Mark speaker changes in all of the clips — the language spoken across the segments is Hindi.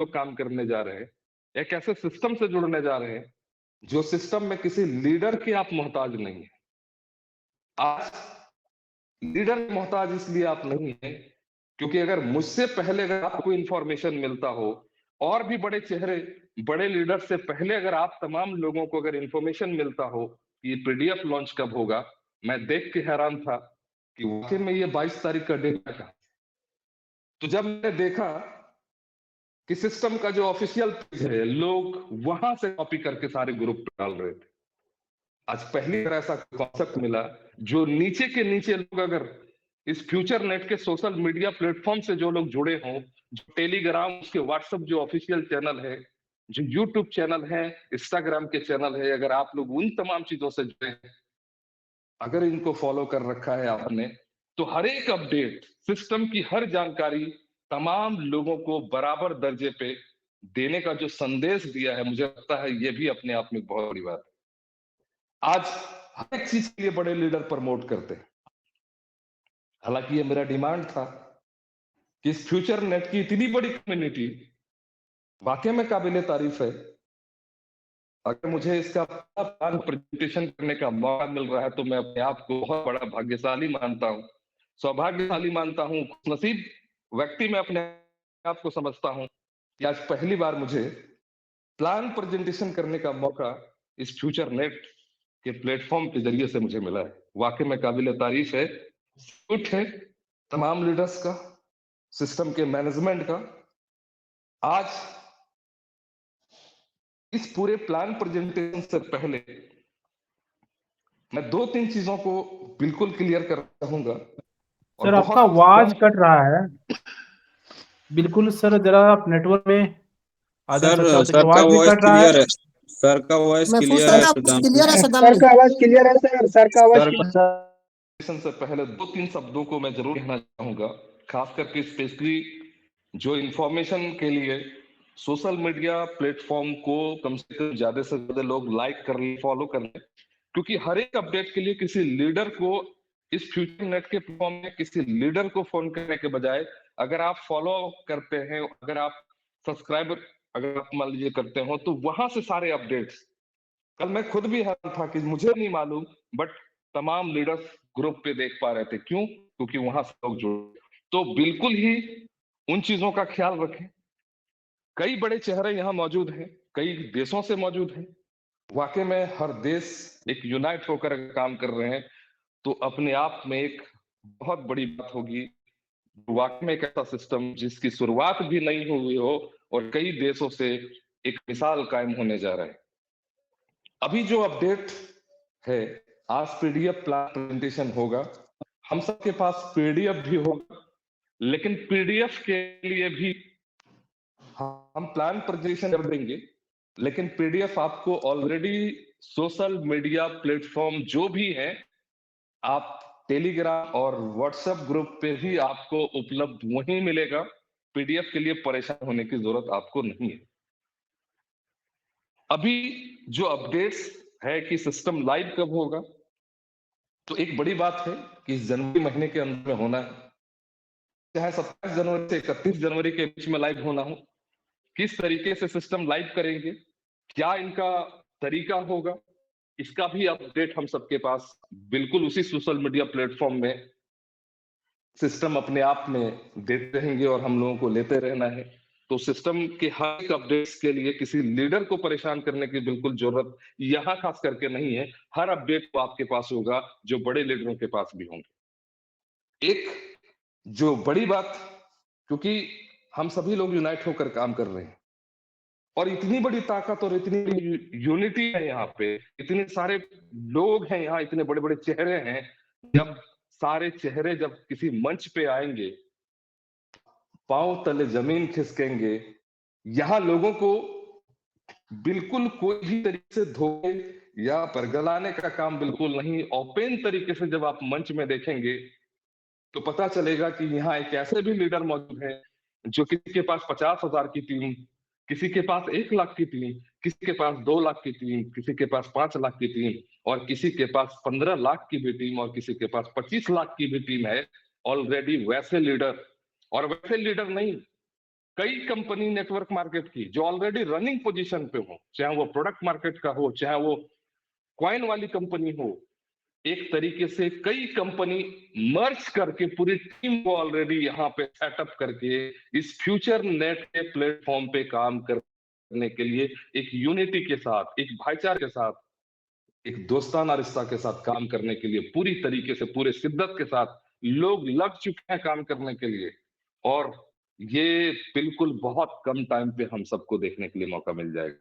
Speaker 1: लोग काम करने जा रहे हैं, एक ऐसे सिस्टम से जुड़ने जा रहे हैं जो सिस्टम में किसी लीडर के आप मोहताज नहीं है। आज लीडर के मोहताज इसलिए आप नहीं है क्योंकि अगर मुझसे पहले अगर आपको इंफॉर्मेशन मिलता हो, और भी बड़े चेहरे, बड़े लीडर से पहले अगर आप तमाम लोगों को अगर इंफॉर्मेशन मिलता हो कि पीडीएफ लॉन्च कब होगा, मैं देख के हैरान था कि वाकई में ये 22 तारीख का डेट है। तो जब मैंने देखा कि सिस्टम का जो ऑफिशियल पेज है, लोग वहां से कॉपी करके सारे ग्रुप पे डाल रहे थे। आज पहली बार ऐसा कॉन्सेप्ट मिला जो नीचे के नीचे लोग अगर इस फ्यूचर नेट के सोशल मीडिया प्लेटफॉर्म से जो लोग जुड़े हों, जो टेलीग्राम, उसके व्हाट्सएप जो ऑफिशियल चैनल है, जो यूट्यूब चैनल है, इंस्टाग्राम के चैनल है, अगर आप लोग उन तमाम चीजों से जुड़े हैं, अगर इनको फॉलो कर रखा है आपने, तो हर एक अपडेट, सिस्टम की हर जानकारी तमाम लोगों को बराबर दर्जे पे देने का जो संदेश दिया है, मुझे लगता है ये भी अपने आप में बहुत बड़ी बात है। आज हर एक चीज के लिए बड़े लीडर प्रमोट करते हैं। हालांकि ये मेरा डिमांड था कि इस फ्यूचर नेट की इतनी बड़ी कम्युनिटी वाकई में काबिले तारीफ है। अगर मुझे इसका प्लान प्रेजेंटेशन करने का मौका मिल रहा है तो मैं अपने आप को बहुत बड़ा भाग्यशाली मानता हूं, सौभाग्यशाली मानता हूं, खुशनसीब व्यक्ति मैं अपने आप को समझता हूं कि आज पहली बार मुझे प्लान प्रेजेंटेशन करने का मौका इस फ्यूचर नेट के प्लेटफॉर्म के जरिए से मुझे मिला है। वाकई में काबिले तारीफ है, सल्यूट है तमाम लीडर्स का, सिस्टम के मैनेजमेंट का। आज इस पूरे प्लान प्रेजेंटेशन से पहले मैं 2-3 चीजों को बिल्कुल क्लियर करना चाहूंगा।
Speaker 2: सर आपका आवाज कट रहा है बिल्कुल। सर जरा आप नेटवर्क में आ जा सकते हो,
Speaker 3: सर का वॉइस क्लियर है, सर का वॉइस क्लियर है,
Speaker 4: सर का आवाज क्लियर है, सर का आवाज
Speaker 1: से पहले 2-3 शब्दों को मैं जरूर कहना चाहूंगा, खास करके स्पेशली जो इंफॉर्मेशन के लिए सोशल मीडिया प्लेटफॉर्म को कम से कम ज्यादा से ज्यादा लोग लाइक कर ले, फॉलो कर ले, क्योंकि हर एक अपडेट के लिए किसी लीडर को इस फ्यूचर नेट के प्लेटफॉर्म में किसी लीडर को फोन करने के बजाय अगर आप फॉलो करते हैं, अगर आप सब्सक्राइबर अगर आप मान लीजिए करते हो, तो वहां से सारे अपडेट्स, कल मैं खुद भी हैरान था कि मुझे नहीं मालूम बट तमाम लीडर्स ग्रुप पे देख पा रहे थे। क्यों? क्योंकि वहां से लोग जुड़े। तो बिल्कुल ही उन चीजों का ख्याल रखें। कई बड़े चेहरे यहाँ मौजूद हैं, कई देशों से मौजूद हैं। वाकई में हर देश एक यूनाइट होकर काम कर रहे हैं, तो अपने आप में एक बहुत बड़ी बात होगी। वाकई में एक ऐसा सिस्टम जिसकी शुरुआत भी नहीं हुई हो और कई देशों से एक मिसाल कायम होने जा रहा है। अभी जो अपडेट है, आज पीडीएफ प्रेजेंटेशन होगा, हम सबके पास पीडीएफ भी होगा, लेकिन पीडीएफ के लिए भी हम प्लान प्रेजेंटेशन कर देंगे, लेकिन पीडीएफ आपको ऑलरेडी सोशल मीडिया प्लेटफॉर्म जो भी है, आप टेलीग्राम और व्हाट्सएप ग्रुप पे भी आपको उपलब्ध वहीं मिलेगा। पीडीएफ के लिए परेशान होने की जरूरत आपको नहीं है। अभी जो अपडेट्स है कि सिस्टम लाइव कब होगा, तो एक बड़ी बात है कि जनवरी महीने के अंदर में होना है, चाहे 27 जनवरी से 31 जनवरी के बीच में लाइव होना हो। किस तरीके से सिस्टम लाइव करेंगे, क्या इनका तरीका होगा, इसका भी अपडेट हम सबके पास बिल्कुल उसी सोशल मीडिया प्लेटफॉर्म में सिस्टम अपने आप में देते रहेंगे और हम लोगों को लेते रहना है। तो सिस्टम के हर एक अपडेट्स के लिए किसी लीडर को परेशान करने की बिल्कुल जरूरत यहां खास करके नहीं है। हर अपडेट तो आपके पास होगा जो बड़े लीडरों के पास भी होंगे। एक जो बड़ी बात, क्योंकि हम सभी लोग यूनाइट होकर काम कर रहे हैं और इतनी बड़ी ताकत और इतनी बड़ी यूनिटी है यहाँ पे, इतने सारे लोग हैं यहाँ, इतने बड़े बड़े चेहरे हैं। जब सारे चेहरे जब किसी मंच पे आएंगे, पांव तले जमीन खिसकेंगे, यहाँ लोगों को बिल्कुल कोई भी तरीके से धोखे या परगलाने का काम बिल्कुल नहीं। ओपन तरीके से जब आप मंच में देखेंगे तो पता चलेगा कि यहाँ एक ऐसे भी लीडर मौजूद है जो किसी के पास 50,000 की टीम, किसी के पास 1 लाख की टीम, किसी के पास 2 लाख की टीम, किसी के पास 5 लाख की टीम और किसी के पास 15 लाख की भी टीम और किसी के पास 25 लाख की भी टीम है। ऑलरेडी वैसे लीडर, और वैसे लीडर नहीं, कई कंपनी नेटवर्क मार्केट की जो ऑलरेडी रनिंग पोजीशन पे हो, चाहे वो प्रोडक्ट मार्केट का हो, चाहे वो कॉइन वाली कंपनी हो, एक तरीके से कई कंपनी मर्ज करके पूरी टीम को ऑलरेडी यहाँ पे सेटअप करके इस फ्यूचर नेट के प्लेटफॉर्म पे काम करने के लिए एक यूनिटी के साथ, एक भाईचारे के साथ, एक दोस्ताना रिश्ता के साथ काम करने के लिए पूरी तरीके से पूरे शिद्दत के साथ लोग लग चुके हैं काम करने के लिए। और ये बिल्कुल बहुत कम टाइम पे हम सबको देखने के लिए मौका मिल जाएगा।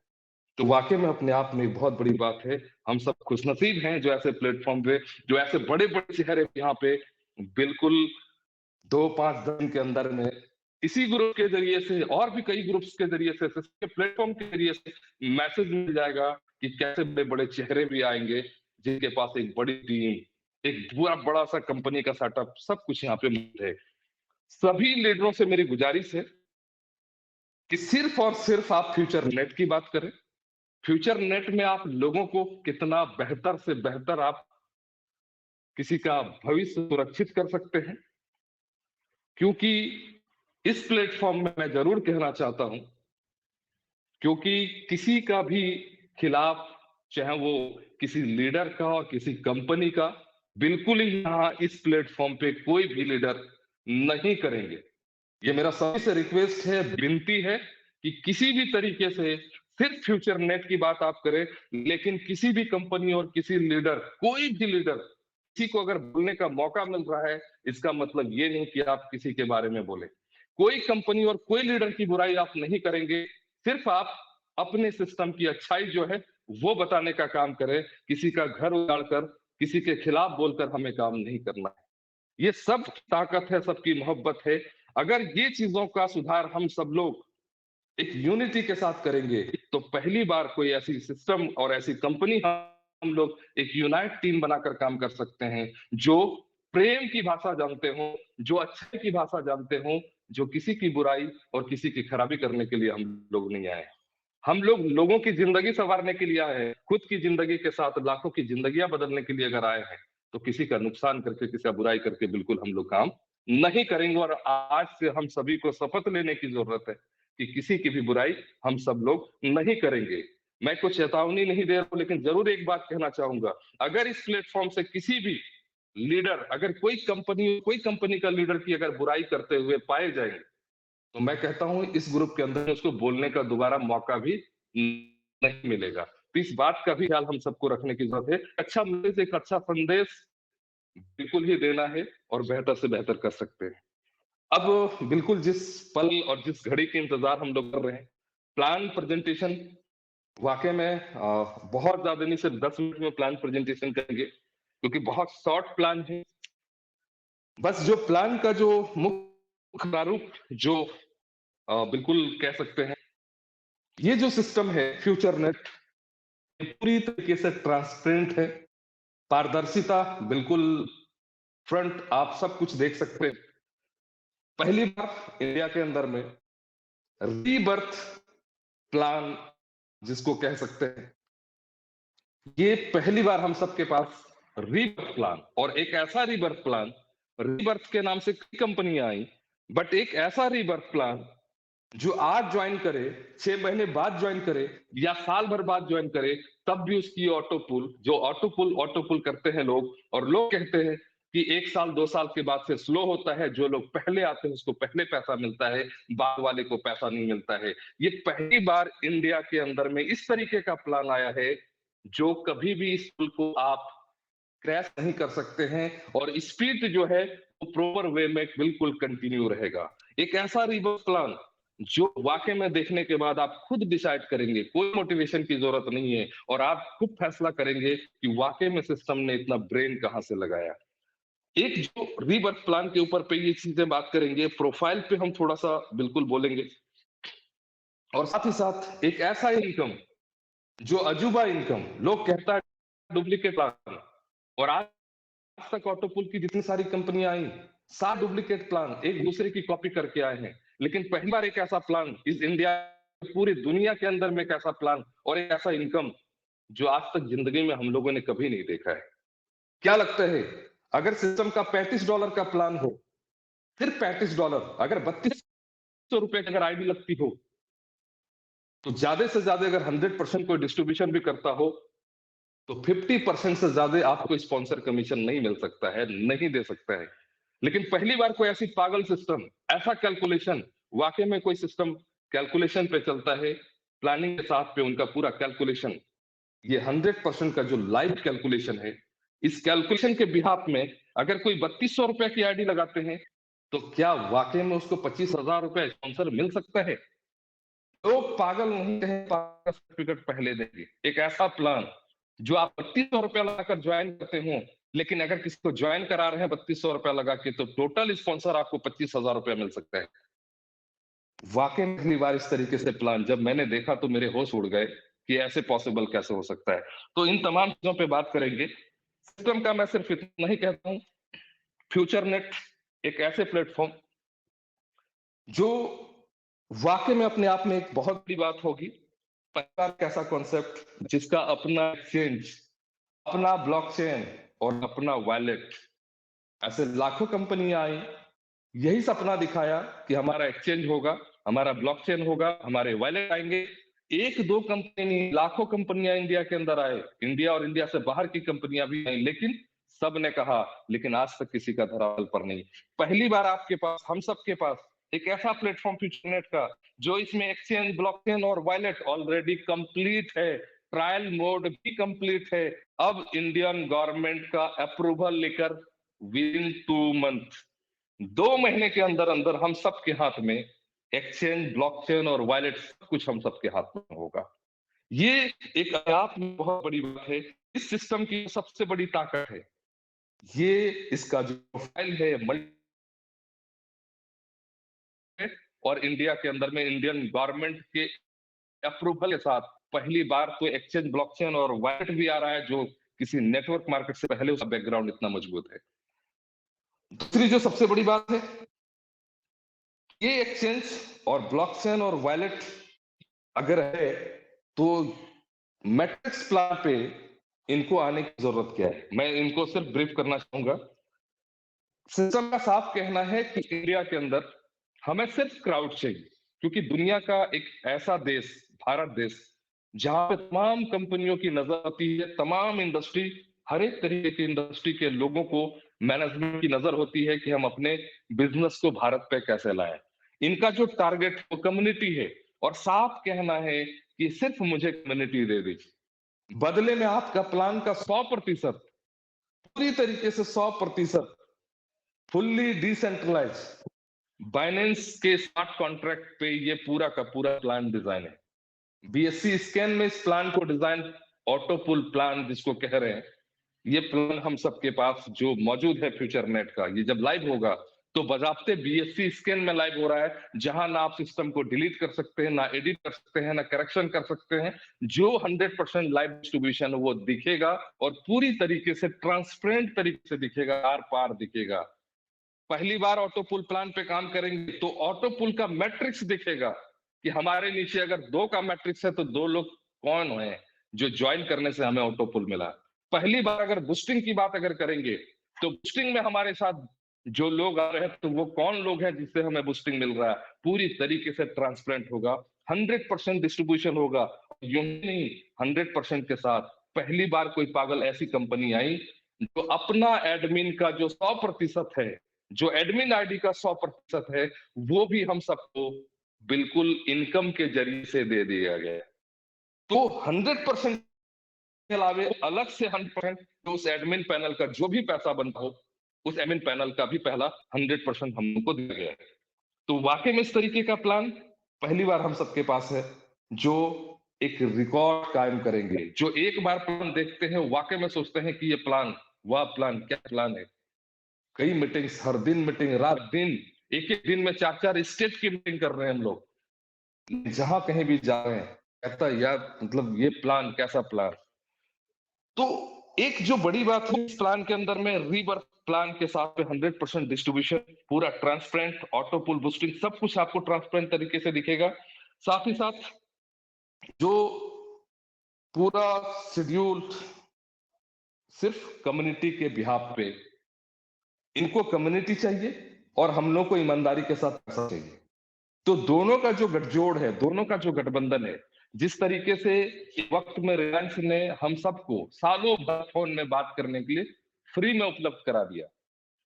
Speaker 1: तो वाकई में अपने आप में बहुत बड़ी बात है। हम सब खुशनसीब हैं जो ऐसे प्लेटफॉर्म पे, जो ऐसे बड़े बड़े चेहरे यहाँ पे बिल्कुल 2-5 दिन के अंदर में इसी ग्रुप के जरिए से और भी कई ग्रुप्स के जरिए से प्लेटफॉर्म के जरिए से मैसेज मिल जाएगा कि कैसे बड़े बड़े चेहरे भी आएंगे जिनके पास एक बड़ी टीम, एक पूरा बड़ा सा कंपनी का सेटअप, सब कुछ यहाँ पे मौजूद है। सभी लीडरों से मेरी गुजारिश है कि सिर्फ और सिर्फ आप फ्यूचर नेट की बात करें। फ्यूचर नेट में आप लोगों को कितना बेहतर से बेहतर आप किसी का भविष्य सुरक्षित कर सकते हैं, क्योंकि इस प्लेटफॉर्म में मैं जरूर कहना चाहता हूं, क्योंकि किसी का भी खिलाफ, चाहे वो किसी लीडर का और किसी कंपनी का, बिल्कुल ही यहां इस प्लेटफॉर्म पे कोई भी लीडर नहीं करेंगे। ये मेरा सभी से रिक्वेस्ट है, विनती है कि किसी भी तरीके से सिर्फ फ्यूचर नेट की बात आप करें, लेकिन किसी भी कंपनी और किसी लीडर, कोई भी लीडर, किसी को अगर बोलने का मौका मिल रहा है, इसका मतलब ये नहीं कि आप किसी के बारे में बोले। कोई कंपनी और कोई लीडर की बुराई आप नहीं करेंगे, सिर्फ आप अपने सिस्टम की अच्छाई जो है वो बताने का काम करें। किसी का घर उजाड़ कर, किसी के खिलाफ बोलकर हमें काम नहीं करना है। ये सब ताकत है, सबकी मोहब्बत है। अगर ये चीजों का सुधार हम सब लोग एक यूनिटी के साथ करेंगे, तो पहली बार कोई ऐसी सिस्टम और ऐसी कंपनी हम लोग एक यूनाइट टीम बनाकर काम कर सकते हैं, जो प्रेम की भाषा जानते हो, जो अच्छे की भाषा जानते हो, जो किसी की बुराई और किसी की खराबी करने के लिए हम लोग नहीं आए। हम लोग लोगों की जिंदगी संवारने के लिए आए हैं। खुद की जिंदगी के साथ लाखों की जिंदगियां बदलने के लिए अगर आए हैं, तो किसी का नुकसान करके, किसी का बुराई करके बिल्कुल हम लोग काम नहीं करेंगे। और आज से हम सभी को शपथ लेने की जरूरत है कि किसी की भी बुराई हम सब लोग नहीं करेंगे। मैं कुछ चेतावनी नहीं दे रहा हूं, लेकिन जरूर एक बात कहना चाहूंगा, अगर इस प्लेटफॉर्म से किसी भी लीडर, अगर कोई कंपनी का लीडर की अगर बुराई करते हुए पाए जाएंगे, तो मैं कहता हूं इस ग्रुप के अंदर उसको बोलने का दोबारा मौका भी नहीं मिलेगा। तो इस बात का भी ख्याल हम सबको रखने की जरूरत है। अच्छा मैसेज, एक अच्छा संदेश बिल्कुल ही देना है और बेहतर से बेहतर कर सकते हैं। अब बिल्कुल जिस पल और जिस घड़ी के इंतजार हम लोग कर रहे हैं, प्लान प्रेजेंटेशन, वाकई में बहुत ज्यादा नहीं, सिर्फ 10 मिनट में प्लान प्रेजेंटेशन करेंगे, क्योंकि बहुत शॉर्ट प्लान है। बस जो प्लान का जो मुख्य प्रारूप, जो बिल्कुल कह सकते हैं, ये जो सिस्टम है फ्यूचर नेट, पूरी तरीके से ट्रांसपेरेंट है, पारदर्शिता बिल्कुल, फ्रंट आप सब कुछ देख सकते हैं। पहली बार इंडिया के अंदर में रीबर्थ प्लान जिसको कह सकते हैं, ये पहली बार हम सबके पास रीबर्थ प्लान, और एक ऐसा रीबर्थ प्लान, रीबर्थ के नाम से कई कंपनियां आई, बट एक ऐसा रीबर्थ प्लान जो आज ज्वाइन करे, 6 महीने बाद ज्वाइन करे या साल भर बाद ज्वाइन करे, तब भी उसकी ऑटो पुल करते हैं लोग, और लोग कहते हैं कि 1 साल 2 साल के बाद से स्लो होता है। जो लोग पहले आते हैं उसको पहले पैसा मिलता है, बाद वाले को पैसा नहीं मिलता है। ये पहली बार इंडिया के अंदर में इस तरीके का प्लान आया है, जो कभी भी इस पुल को आप क्रैश नहीं कर सकते हैं, और स्पीड जो है वो प्रॉपर वे में बिल्कुल कंटिन्यू रहेगा। एक ऐसा रिवर्स प्लान जो वाकई में देखने के बाद आप खुद डिसाइड करेंगे, कोई मोटिवेशन की जरूरत नहीं है, और आप खुद फैसला करेंगे कि वाकई में सिस्टम ने इतना ब्रेन कहां से लगाया। एक जो रीबर्थ प्लान के ऊपर पे ये चीजें बात करेंगे, प्रोफाइल पे हम थोड़ा सा बिल्कुल बोलेंगे, और साथ ही साथ एक ऐसा इनकम जो अजूबा इनकम, लोग कहता है डुप्लीकेट प्लान, और आज तक ऑटोपुल की जितनी सारी कंपनियां आई, 7 डुप्लीकेट प्लान एक दूसरे की कॉपी करके आए हैं, लेकिन पहली बार एक ऐसा प्लान इस इंडिया, पूरी दुनिया के अंदर में एक ऐसा प्लान और एक ऐसा इनकम जो आज तक जिंदगी में हम लोगों ने कभी नहीं देखा है। क्या लगता है, अगर सिस्टम का $35 का प्लान हो, सिर्फ $35, अगर 32 रुपए की अगर आईडी लगती हो, तो ज्यादा से ज्यादा अगर 100% कोई डिस्ट्रीब्यूशन भी करता हो, तो 50% से ज्यादा आपको स्पॉन्सर कमीशन नहीं मिल सकता है, नहीं दे सकता है। लेकिन पहली बार कोई ऐसी पागल सिस्टम, ऐसा कैलकुलेशन, वाकई में कोई सिस्टम कैलकुलेशन पे चलता है, प्लानिंग के साथ पे उनका पूरा कैलकुलेशन, ये 100% का जो लाइव कैलकुलेशन है, इस कैलकुलेशन के बिहाफ में अगर कोई 3200 रुपए की आईडी लगाते हैं, तो क्या वाकई में उसको 25,000 रुपए स्पॉन्सर मिल सकता है? लोग पागल नहीं कहें, पागल सर्टिफिकेट पहले देंगे। एक ऐसा प्लान जो आप 3200 रुपया लगाकर ज्वाइन करते हो, लेकिन अगर किसी को ज्वाइन करा रहे हैं 3200 रुपया लगा के, तो टोटल स्पॉन्सर आपको 25,000 रुपया मिल सकता है। वाकई में पहली बार इस तरीके से प्लान जब मैंने देखा तो मेरे होश उड़ गए कि ऐसे पॉसिबल कैसे हो सकता है। तो इन तमाम चीजों पे बात करेंगे। सिस्टम का मैं सिर्फ इतना ही कहता हूं, फ्यूचर नेट एक ऐसे प्लेटफॉर्म जो वाकई में अपने आप में एक बहुत बड़ी बात होगी। पहला कैसा कॉन्सेप्ट जिसका अपना एक्सचेंज, अपना ब्लॉकचेन और अपना वॉलेट, ऐसे लाखों कंपनियां आई, यही सपना दिखाया कि हमारा एक्सचेंज होगा, हमारा ब्लॉकचेन होगा, हमारे वॉलेट आएंगे। एक दो कंपनी नहीं, लाखों कंपनियां इंडिया के अंदर आए, इंडिया और इंडिया से बाहर की कंपनियां भी आई, लेकिन सबने कहा, लेकिन आज तक किसी का धरातल पर नहीं। पहली बार आपके पास, हम सबके पास एक ऐसा प्लेटफॉर्म फ्यूचरनेट का जो इसमें एक्सचेंज, ब्लॉकचेन और वॉलेट ऑलरेडी कंप्लीट है, ट्रायल मोड भी कंप्लीट है। अब इंडियन गवर्नमेंट का अप्रूवल लेकर विद इन 2 मंथ, 2 महीने के अंदर अंदर हम सबके हाथ में एक्सचेंज, ब्लॉकचेन और वॉलेट सब कुछ हम सबके हाथ में होगा। ये एक आप में बहुत बड़ी बात है। इस सिस्टम की सबसे बड़ी ताकत है ये, इसका जो प्रोफाइल है मल्टी, और इंडिया के अंदर में इंडियन गवर्नमेंट के अप्रूवल के साथ पहली बार तो एक्सचेंज, ब्लॉकचेन और वॉलेट भी आ रहा है, जो किसी नेटवर्क मार्केट से पहले उसका बैकग्राउंड इतना मजबूत है। दूसरी जो सबसे बड़ी बात है, ये एक्सचेंज और ब्लॉकचेन और वॉलेट अगर है, तो मैट्रिक्स प्लान पे इनको आने की जरूरत क्या है, मैं इनको सिर्फ ब्रीफ करना चाहूंगा। सिस्टम का साफ कहना है कि इंडिया के अंदर हमें सिर्फ क्राउड चाहिए, क्योंकि दुनिया का एक ऐसा देश, भारत देश, जहां पे तमाम कंपनियों की नजर होती है, तमाम इंडस्ट्री, हर एक तरीके की इंडस्ट्री के लोगों को, मैनेजमेंट की नजर होती है कि हम अपने बिजनेस को भारत पे कैसे लाएं। इनका जो टारगेट वो कम्युनिटी है, और साफ कहना है कि सिर्फ मुझे कम्युनिटी दे दीजिए, बदले में आपका प्लान का 100%, पूरी तरीके से 100%, फुल्ली डिसेंट्रलाइज बाइनेंस के स्मार्ट कॉन्ट्रैक्ट पे ये पूरा का पूरा प्लान डिजाइन है। बीएससी स्कैन में इस प्लान को डिजाइन, ऑटो पुल प्लान जिसको कह रहे हैं, ये प्लान हम सबके पास जो मौजूद है फ्यूचर नेट का, ये जब लाइव होगा तो बजाते बीएससी स्कैन में लाइव हो रहा है, जहां ना आप सिस्टम को डिलीट कर सकते हैं, ना एडिट कर सकते हैं, ना करेक्शन कर सकते हैं। जो 100% लाइव डिस्ट्रीब्यूशन वो दिखेगा, और पूरी तरीके से ट्रांसपेरेंट तरीके से दिखेगा, आर पार दिखेगा। पहली बार ऑटो पुल प्लान पे काम करेंगे तो ऑटो पुल का मैट्रिक्स दिखेगा कि हमारे नीचे अगर 2 का मैट्रिक्स है तो 2 लोग कौन है जो ज्वाइन करने से हमें ऑटो पुल मिला। पहली बार अगर बूस्टिंग की बात अगर करेंगे, तो बूस्टिंग में हमारे साथ जो लोग आ रहे हैं, तो वो कौन लोग हैं जिससे हमें बूस्टिंग मिल रहा है, पूरी तरीके से ट्रांसपेरेंट होगा, 100% डिस्ट्रीब्यूशन होगा। यूं ही नहीं, 100% के साथ पहली बार कोई पागल ऐसी कंपनी आई जो अपना एडमिन का जो 100% है, जो एडमिन आईडी का 100% है, वो भी हम सबको बिल्कुल इनकम के जरिए से दे दिया गया। तो 100% के अलावे अलग से 100% तो उस एडमिन पैनल का जो भी पैसा बनता हो, उस एडमिन पैनल का भी पहला 100% हमको दिया गया है। तो वाकई में इस तरीके का प्लान पहली बार हम सबके पास है, जो एक रिकॉर्ड कायम करेंगे। जो एक बार प्लान देखते हैं वाकई में सोचते हैं कि ये प्लान, वाह प्लान, क्या प्लान है। कई मीटिंग्स, हर दिन मीटिंग, रात दिन, एक एक दिन में 4-4 स्टेट की मीटिंग कर रहे हैं हम लोग, जहां कहीं भी जा रहे हैं, कहता है यार मतलब ये प्लान कैसा प्लान। तो एक जो बड़ी बात है इस प्लान के अंदर में, रीबर्थ प्लान के साथ 100% डिस्ट्रीब्यूशन, पूरा ट्रांसपेरेंट, ऑटो पुल, बूस्टिंग, सब कुछ आपको ट्रांसपेरेंट तरीके से दिखेगा। साथ ही साथ जो पूरा शेड्यूल सिर्फ कम्युनिटी के बिहाफ पे, इनको कम्युनिटी चाहिए और हम लोग को ईमानदारी के साथ पैसा चाहिए। तो दोनों का जो गठजोड़ है, दोनों का जो गठबंधन है, जिस तरीके से एक वक्त में रिलायंस ने हम सबको सालों भर फोन में बात करने के लिए फ्री में उपलब्ध करा दिया,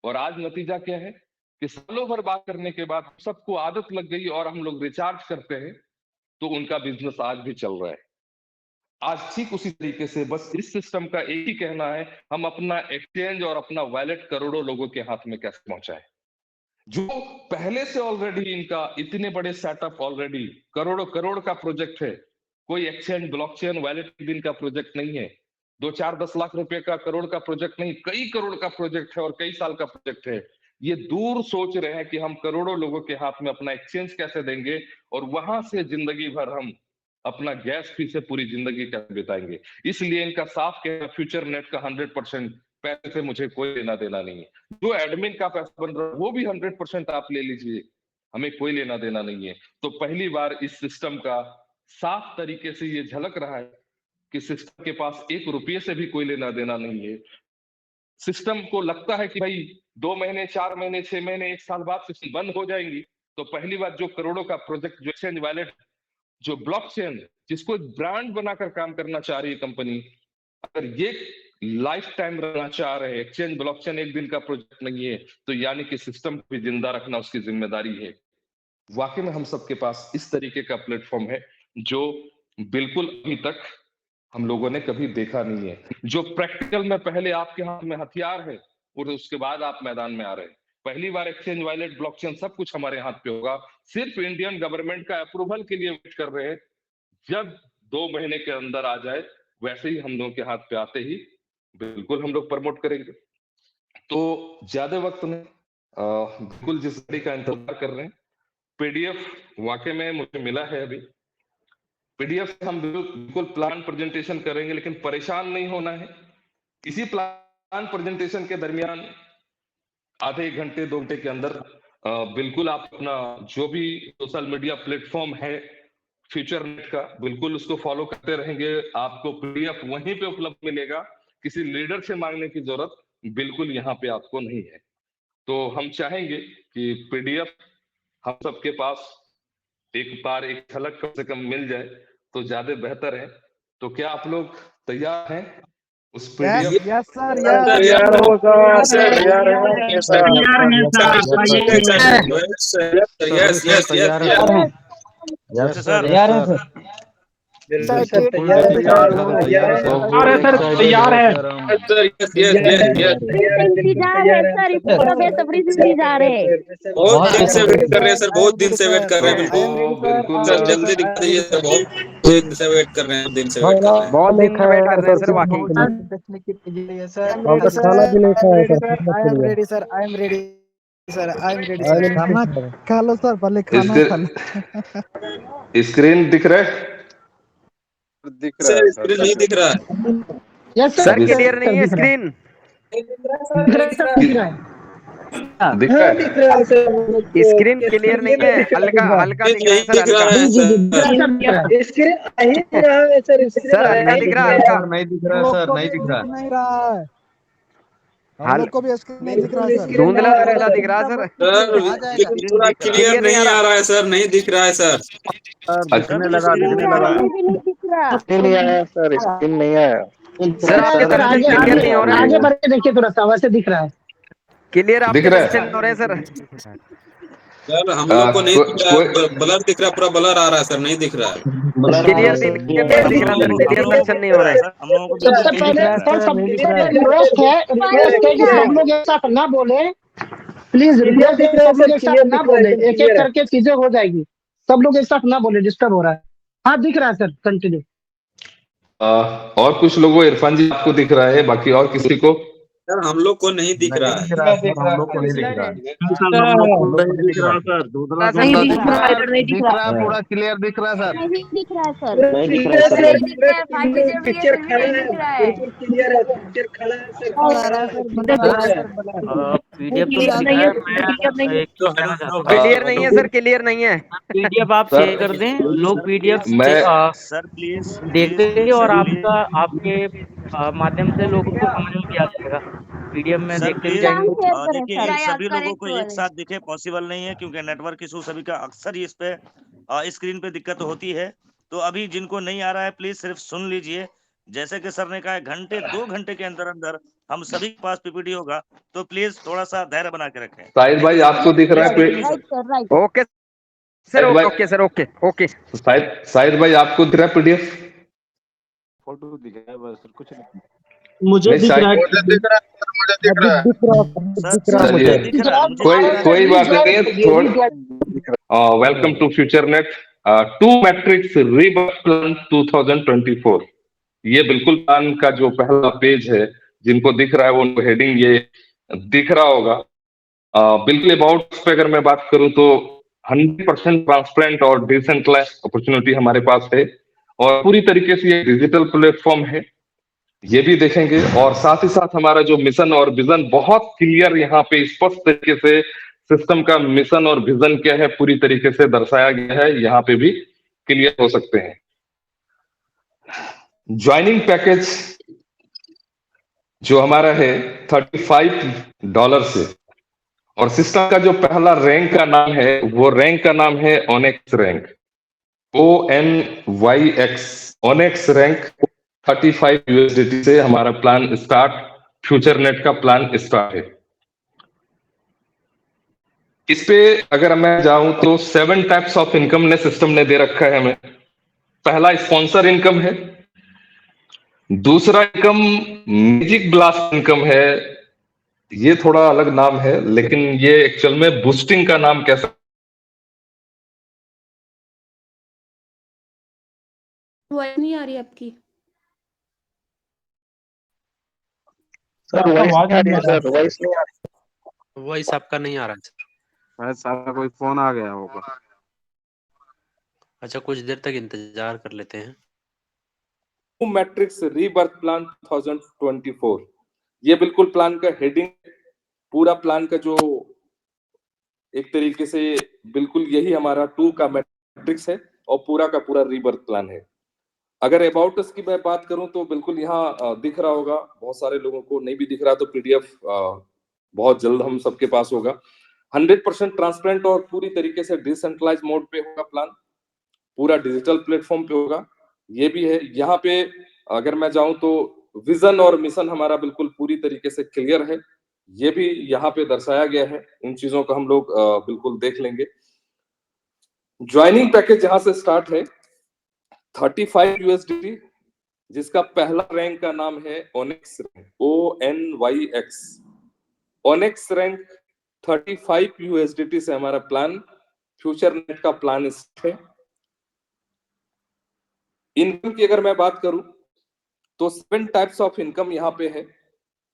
Speaker 1: और आज नतीजा क्या है कि सालों भर बात करने के बाद सबको आदत लग गई और हम लोग रिचार्ज करते हैं, तो उनका बिजनेस आज भी चल रहा है। आज ठीक उसी तरीके से बस इस सिस्टम का एक ही कहना है, हम अपना एक्सचेंज और अपना वॉलेट करोड़ों लोगों के हाथ में कैसे पहुंचाएं। जो पहले से ऑलरेडी इनका इतने बड़े सेटअप, ऑलरेडी करोड़ों करोड़ का प्रोजेक्ट है, कोई एक्सचेंज ब्लॉकचेन वॉलेट दिन का प्रोजेक्ट नहीं है, 2-4-10 लाख रुपए का, करोड़ का प्रोजेक्ट नहीं, कई करोड़ का प्रोजेक्ट है और कई साल का प्रोजेक्ट है। ये दूर सोच रहे हैं कि हम करोड़ों लोगों के हाथ में अपना एक्सचेंज कैसे देंगे और वहां से जिंदगी भर हम अपना गैस फी से पूरी जिंदगी कैसे बिताएंगे। इसलिए इनका साफ कहना, फ्यूचर नेट का 100% पैसे से मुझे कोई लेना देना नहीं है। जो एडमिन का पैसा बन रहा है वो भी 100% आप ले लीजिए, हमें कोई लेना देना नहीं है। तो पहली बार इस सिस्टम का साफ तरीके से ये झलक रहा है कि सिस्टम के पास 1 रुपये से भी कोई लेना देना नहीं है। सिस्टम को लगता है कि भाई 2 महीने, 4 महीने, 6 महीने, 1 साल बाद सिस्टम बंद हो जाएंगी, तो पहली बार जो करोड़ों का प्रोजेक्ट, जो एक्सचेंज वॉलेट, जो ब्लॉकचेन, जिसको एक ब्रांड बनाकर काम करना चाह रही है कंपनी, अगर ये लाइफ टाइम रहना चाह रहे हैं, एक्सचेंज ब्लॉकचेन एक दिन का प्रोजेक्ट नहीं है, तो यानी कि सिस्टम को भी जिंदा रखना उसकी जिम्मेदारी है। वाकई में हम सबके पास इस तरीके का प्लेटफॉर्म है जो बिल्कुल अभी तक हम लोगों ने कभी देखा नहीं है, जो प्रैक्टिकल में पहले आपके हाथ में हथियार है और उसके बाद आप मैदान में आ रहे हैं। पहली बार एक्सचेंज वॉलेट, ब्लॉकचेन सब कुछ हमारे हाथ पे होगा, सिर्फ इंडियन गवर्नमेंट का अप्रूवल के लिए वेट कर रहे हैं। जब 2 महीने के अंदर आ जाए, वैसे ही हम लोगों के हाथ पे आते ही बिल्कुल हम लोग प्रमोट करेंगे। तो ज्यादा वक्त नहीं, बिल्कुल जिस घड़ी का इंतजार कर रहे हैं, पीडीएफ वाकई में मुझे मिला है अभी। पीडीएफ हम बिल्कुल प्लान प्रेजेंटेशन करेंगे, लेकिन परेशान नहीं होना है। इसी प्लान प्रेजेंटेशन के दरमियान आधे 1 घंटे 2 घंटे के अंदर बिल्कुल आप अपना जो भी सोशल मीडिया प्लेटफॉर्म है फ्यूचर नेट का, बिल्कुल उसको फॉलो करते रहेंगे। आपको पीडीएफ वहीं पे उपलब्ध मिलेगा, किसी लीडर से मांगने की जरूरत बिल्कुल यहाँ पे आपको नहीं है। तो हम चाहेंगे कि पीडीएफ हम सबके पास एक बार एक झलक कम से कम मिल जाए तो ज्यादा बेहतर है। तो क्या आप लोग तैयार हैं उस पीडीएफ?
Speaker 5: यस सर,
Speaker 4: तैयार हो सर, तैयार है सर,
Speaker 2: तैयार है।
Speaker 3: बहुत दिन से वेट कर रहे हैं सर, बहुत दिन से वेट कर रहे हैं। बिल्कुल सर, जल्दी दिखा दीजिए सर, बहुत दिन से वेट कर रहे हैं, दिन से वेट कर रहे हैं,
Speaker 5: बहुत दिन से वेट कर रहे हैं सर। वाकई
Speaker 4: खाना भी नहीं खाया sir.
Speaker 5: I am ready sir, I am ready sir, I am ready sir. खाना खा लो सर, पहले खाना खा लो।
Speaker 1: स्क्रीन दिख रहा है?
Speaker 3: दिख रहा है सर, नहीं दिख रहा है।
Speaker 4: यस
Speaker 5: सर, क्लियर नहीं है स्क्रीन।
Speaker 1: दिख रहा है?
Speaker 5: स्क्रीन क्लियर नहीं है, हल्का हल्का दिख रहा है सर, हल्का
Speaker 4: स्क्रीन नहीं दिख रहा है सर,
Speaker 5: सर नहीं दिख रहा, हल्का
Speaker 3: नहीं दिख रहा सर, नहीं दिख रहा,
Speaker 5: नहीं रहा है। हम लोग को भी स्क्रीन नहीं दिख रहा सर, धुंधला धुंधला दिख रहा सर।
Speaker 3: पूरा क्लियर नहीं आ रहा है सर, नहीं दिख रहा है सर।
Speaker 4: दिखने लगा स्क्रीन नहीं आया सर, स्क्रीन नहीं आया
Speaker 5: सर। आपके तरफ से क्लियर नहीं हो रहा है,
Speaker 4: आगे बढ़ के देखिए थोड़ा सा, वैसे दिख रहा है।
Speaker 5: क्लियर आपके
Speaker 1: दिख रहा है?
Speaker 5: तरफ से नहीं हो रहे हैं सर।
Speaker 3: सर हम लोग को नहीं दिख रहा है, ब्लर दिख रहा है, पूरा ब्लर आ रहा है सर, नहीं दिख रहा है।
Speaker 5: क्लियर नहीं दिख रहा सर, क्लियर दर्शन नहीं हो रहा है।
Speaker 4: सबसे पहले सर सब रिक्वेस्ट है कि सब लोग एक साथ ना बोले, प्लीज रिक्वेस्ट है कि सब लोग एक साथ ना बोले, एक एक करके चीजें हो जाएगी। सब लोग एक साथ ना बोले, डिस्टर्ब हो रहा है। हाँ दिख रहा है सर, कंटिन्यू।
Speaker 1: और कुछ लोगों, इरफान जी आपको दिख रहा है, बाकी और किसी को?
Speaker 3: सर हम लोग को नहीं दिख रहा है,
Speaker 4: हम लोग को नहीं दिख रहा
Speaker 6: सर।
Speaker 3: पूरा क्लियर दिख रहा है सर।
Speaker 6: नहीं दिख रहा है सर,
Speaker 4: पिक्चर खड़ा है, क्लियर है, पिक्चर खड़ा है सर।
Speaker 5: क्लियर नहीं है सर, क्लियर नहीं है।
Speaker 2: पीडीएफ आप शेयर कर दें, लोग पीडीएफ
Speaker 7: सर प्लीज
Speaker 2: देखते हैं और आपके माध्यम से लोगों को समझ में भी आ जाएगा।
Speaker 7: पीडीएफ में
Speaker 3: सर
Speaker 7: देखते भी
Speaker 3: प्लीज
Speaker 7: जाएंगे।
Speaker 6: शेयर करें
Speaker 3: देखिए
Speaker 6: सर।
Speaker 3: इन
Speaker 6: या
Speaker 3: सभी लोगों
Speaker 6: करेक्ट
Speaker 3: को एक
Speaker 6: वाले।
Speaker 3: साथ दिखे पॉसिबल नहीं है, क्योंकि नेटवर्क इशू सभी का अक्सर ही इस पे स्क्रीन पे दिक्कत होती है। तो अभी जिनको नहीं आ रहा है प्लीज सिर्फ सुन लीजिए। जैसे कि सर ने कहा घंटे 2 घंटे के अंदर अंदर हम सभी के पास पीपीटी होगा, तो प्लीज थोड़ा सा धैर्य बना के रखें।
Speaker 1: शाहिद भाई आपको दिख रहा है
Speaker 6: right sir, right.
Speaker 7: Okay sir,
Speaker 1: Shahid भाई,
Speaker 7: okay sir, okay okay.
Speaker 1: Shahid भाई आपको दिख रहा है पीडीएफ?
Speaker 8: फोटो दिख रहा है बस, कुछ नहीं।
Speaker 4: मुझे
Speaker 1: नहीं
Speaker 4: दिख रहा है।
Speaker 8: मुझे दिख रहा है, मुझे दिख रहा है।
Speaker 3: सर
Speaker 1: चलिए,
Speaker 3: मुझे दिख रहा है, मुझे
Speaker 1: कोई बात नहीं है। थोड़ा welcome to future net 2 matrix rebirth plan 2024। ये बिल्कुल प्लान का जो पहला पेज है, जिनको दिख रहा है वो हेडिंग ये दिख रहा होगा। बिल्कुल अबाउट पे अगर मैं बात करूं तो 100% ट्रांसपेरेंट और डिसेंट्रलाइज अपॉर्चुनिटी हमारे पास है, और पूरी तरीके से ये डिजिटल प्लेटफॉर्म है, ये भी देखेंगे। और साथ ही साथ हमारा जो मिशन और विजन बहुत क्लियर यहाँ पे स्पष्ट तरीके से सिस्टम का मिशन और विजन क्या है पूरी तरीके से दर्शाया गया है, यहाँ पे भी क्लियर हो सकते हैं। ज्वाइनिंग पैकेज जो हमारा है $35 से, और सिस्टम का जो पहला रैंक का नाम है वो रैंक का नाम है onyx rank, ONYX onyx rank. $35 से हमारा प्लान स्टार्ट, फ्यूचर नेट का प्लान स्टार्ट है। इस पे अगर मैं जाऊं तो 7 टाइप्स ऑफ इनकम ने सिस्टम ने दे रखा है हमें। पहला स्पॉन्सर इनकम है, दूसरा इनकम मैजिक ब्लास्ट इनकम है। ये थोड़ा अलग नाम है, लेकिन ये एक्चुअल में बूस्टिंग का नाम कैसा
Speaker 9: वॉइस नहीं आ रही आपकी
Speaker 2: सर, आपका आवाज नहीं आ रहा है।
Speaker 8: वॉइस नहीं आ रही।
Speaker 10: वॉइस आपका नहीं आ रहा है सर।
Speaker 8: शायद सारा कोई फोन आ गया होगा।
Speaker 10: अच्छा, कुछ देर तक इंतजार कर लेते हैं।
Speaker 1: मैट्रिक्स रीबर्थ प्लान 2024, ये बिल्कुल प्लान का हेडिंग, पूरा प्लान का जो एक तरीके से बिल्कुल यही हमारा 2 का मैट्रिक्स है, और पूरा का पूरा रीबर्थ प्लान है। अगर अबाउट अस की मैं बात करूं तो बिल्कुल यहाँ दिख रहा होगा, बहुत सारे लोगों को नहीं भी दिख रहा तो पीडीएफ बहुत जल्द हम सबके पास होगा। 100% ट्रांसपेरेंट और पूरी तरीके से डिसेंट्रलाइज मोड पे होगा प्लान, पूरा डिजिटल प्लेटफॉर्म पे होगा, ये भी है। यहाँ पे अगर मैं जाऊं तो विजन और मिशन हमारा बिल्कुल पूरी तरीके से क्लियर है, ये भी यहाँ पे दर्शाया गया है। इन चीजों को हम लोग बिल्कुल देख लेंगे। ज्वाइनिंग पैकेज यहाँ से स्टार्ट है $35, जिसका पहला रैंक का नाम है onyx rank, ONYX onyx rank. $35 से हमारा प्लान फ्यूचर नेट का प्लान है। इनकम की अगर मैं बात करूं तो 7 टाइप्स ऑफ इनकम यहाँ पे है,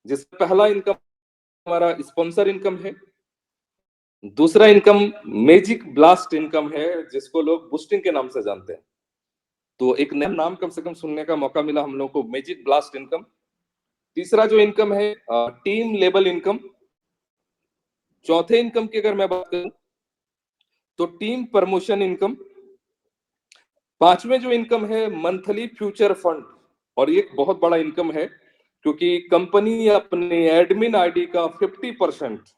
Speaker 1: जिसका पहला इनकम हमारा स्पॉन्सर इनकम है, दूसरा इनकम मैजिक ब्लास्ट इनकम है, जिसको लोग बूस्टिंग के नाम से जानते हैं। तो एक नया नाम कम से कम सुनने का मौका मिला हम लोग को, मैजिक ब्लास्ट इनकम। तीसरा जो इनकम है टीम लेवल इनकम। चौथे इनकम की अगर मैं बात करूं तो टीम प्रमोशन इनकम। पांचवें जो इनकम है मंथली फ्यूचर फंड, और ये एक बहुत बड़ा इनकम है, क्योंकि कंपनी अपने एडमिन आईडी का 50%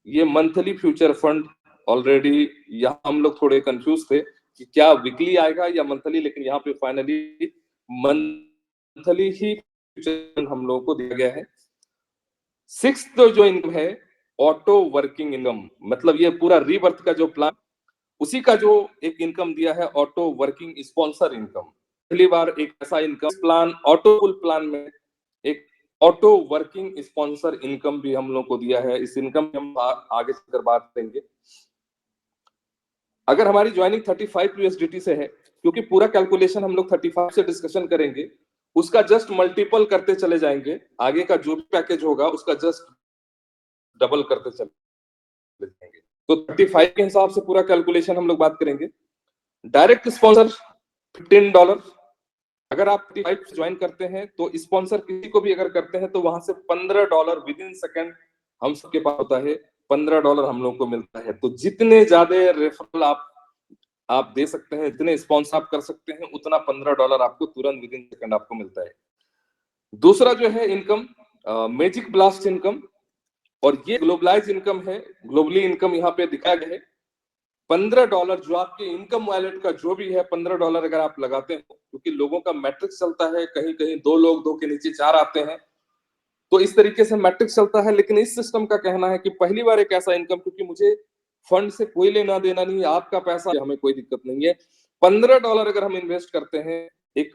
Speaker 1: ये मंथली फ्यूचर फंड ऑलरेडी, यहाँ हम लोग थोड़े कंफ्यूज थे कि क्या वीकली आएगा या मंथली, लेकिन यहाँ पे फाइनली मंथली ही फ्यूचर हम लोगों को दिया गया है। 6th जो इनकम है ऑटो वर्किंग इनकम, मतलब ये पूरा रीबर्थ का जो प्लान, उसी का जो एक इनकम दिया है ऑटो वर्किंग स्पॉन्सर इनकम। पहली बार एक ऐसा income plan auto full plan में एक ऑटो वर्किंग स्पॉन्सर इनकम भी हम लोग को दिया है। इस इनकम हम आगे चलकर बात करेंगे। अगर हमारी ज्वाइनिंग $35 से है, क्योंकि पूरा कैलकुलेशन हम लोग 35 से डिस्कशन करेंगे, उसका जस्ट मल्टीपल करते चले जाएंगे, आगे का जो भी पैकेज होगा उसका जस्ट डबल करते चले जाएंगे। तो 35 के हिसाब से पूरा कैलकुलेशन हम लोग बात करेंगे। Direct sponsor $15। अगर आप 35 ज्वाइन करते हैं तो स्पॉन्सर किसी को भी अगर करते हैं तो वहां से $15 विद इन सेकेंड हम सबके पास होता है, $15 हम लोग को मिलता है। तो जितने ज्यादा रेफरल आप दे सकते हैं, जितने स्पॉन्सर आप कर सकते हैं, उतना $15 आपको तुरंत विद इन सेकेंड आपको मिलता है। दूसरा जो है इनकम मैजिक ब्लास्ट इनकम, और ये ग्लोबलाइज इनकम है, ग्लोबली इनकम यहाँ पे दिखाया गया है। $15 जो आपके इनकम वॉलेट का जो भी है, $15 अगर आप लगाते हो, क्योंकि लोगों का मैट्रिक्स चलता है, कहीं कहीं 2 लोग 2 के नीचे 4 आते हैं, तो इस तरीके से मैट्रिक्स चलता है। लेकिन इस सिस्टम का कहना है कि पहली बार एक ऐसा इनकम, क्योंकि मुझे फंड से कोई लेना देना नहीं है, आपका पैसा, हमें कोई दिक्कत नहीं है। $15 अगर हम इन्वेस्ट करते हैं एक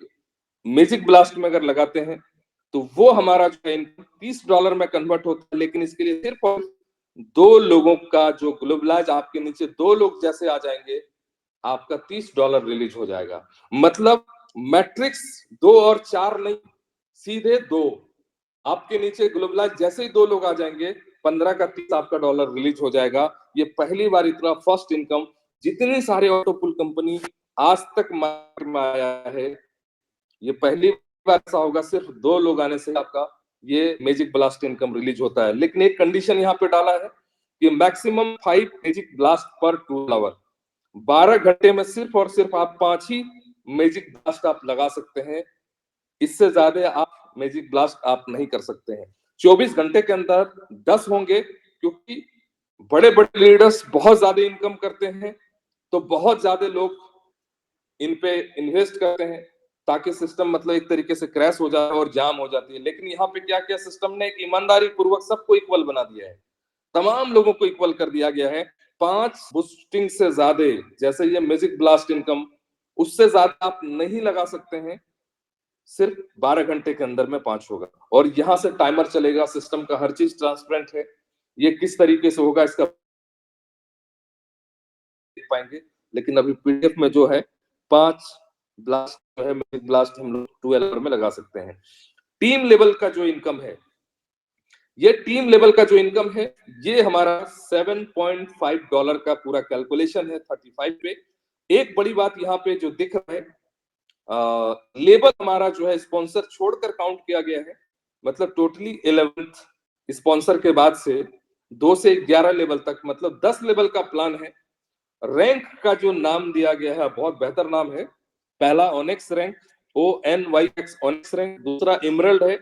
Speaker 1: मैजिक ब्लास्ट में अगर लगाते हैं, तो वो हमारा जो है $30 में कन्वर्ट होता है। लेकिन इसके लिए सिर्फ 2 लोगों का जो ग्लोबलाइज, आपके नीचे 2 लोग जैसे आ जाएंगे, आपका $30 रिलीज हो जाएगा। मतलब मैट्रिक्स 2 और 4 नहीं, सीधे 2। आपके नीचे ग्लोबलाइज जैसे ही 2 लोग आ जाएंगे, 15 का 30 आपका डॉलर रिलीज हो जाएगा। ये पहली बार इतना फर्स्ट इनकम, जितनी सारे ऑटो पुल कंपनी आज तक मार्केट में आया है, ये पहली बार ऐसा होगा, सिर्फ 2 लोग आने से आपका ये मैजिक ब्लास्ट इनकम रिलीज होता है। लेकिन एक कंडीशन यहाँ पे डाला है कि मैक्सिमम 5 मैजिक ब्लास्ट पर 12 आवर, 12 घंटे में सिर्फ और सिर्फ आप 5 ही मैजिक ब्लास्ट आप लगा सकते हैं। इससे ज्यादा आप मैजिक ब्लास्ट आप नहीं कर सकते हैं। 24 घंटे के अंदर 10 होंगे, क्योंकि बड़े बड़े लीडर्स बहुत ज्यादा इनकम करते हैं, तो बहुत ज्यादा लोग इन पे इन्वेस्ट करते हैं, ताकि सिस्टम मतलब एक तरीके से क्रैश हो जाए और जाम हो जाती है। लेकिन यहाँ पे क्या किया सिस्टम ने, एक ईमानदारी पूर्वक सबको इक्वल बना दिया है, तमाम लोगों को इक्वल कर दिया गया है। 5 बूस्टिंग से ज्यादा, जैसे ये मैजिक ब्लास्ट इनकम, उससे ज्यादा आप नहीं लगा सकते हैं। सिर्फ 12 घंटे के अंदर में 5 होगा, और यहाँ से टाइमर चलेगा। सिस्टम का हर चीज ट्रांसपेरेंट है, ये किस तरीके से होगा इसका देख पाएंगे। लेकिन अभी पीडीएफ में जो है 5 ब्लास्ट जो है, मैजिक ब्लास्ट हम लोग 12 आवर में लगा सकते हैं। टीम लेवल का जो इनकम है, ये टीम लेवल का जो इनकम है, ये हमारा $7.5 का पूरा कैलकुलेशन है 35 पे। एक बड़ी बात यहाँ पे जो दिख रहा है, लेवल हमारा जो है स्पॉन्सर छोड़कर काउंट किया गया है। मतलब टोटली 11th स्पॉन्सर के बाद से 2 से 11 लेवल तक, मतलब 10 लेवल का प्लान है। रैंक का जो नाम दिया गया है, बहुत बेहतर नाम है। पहला onyx rank, ONYX onyx rank, दूसरा एमरल्ड है,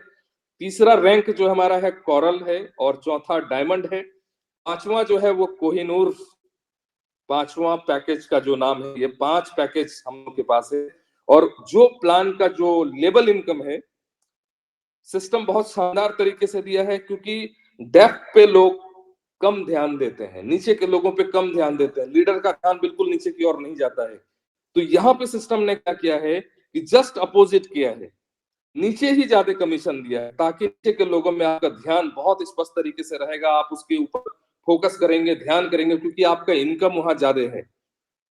Speaker 1: तीसरा रैंक जो हमारा है कोरल है, और चौथा डायमंड है। 5वां जो है वो कोहिनूर, 5वां पैकेज का जो नाम है, ये 5 पैकेज हम लोग के पास है। और जो प्लान का जो लेवल इनकम है, सिस्टम बहुत शानदार तरीके से दिया है, क्योंकि डेप्थ पे लोग कम ध्यान देते हैं, नीचे के लोगों पे कम ध्यान देते हैं, लीडर का ध्यान बिल्कुल नीचे की ओर नहीं जाता है। तो यहाँ पे सिस्टम ने क्या किया है कि जस्ट अपोजिट किया है, नीचे ही ज्यादा कमीशन दिया है, ताकि नीचे के लोगों में आपका ध्यान बहुत स्पष्ट तरीके से रहेगा, आप उसके ऊपर फोकस करेंगे, ध्यान करेंगे, क्योंकि आपका इनकम वहां ज्यादा है।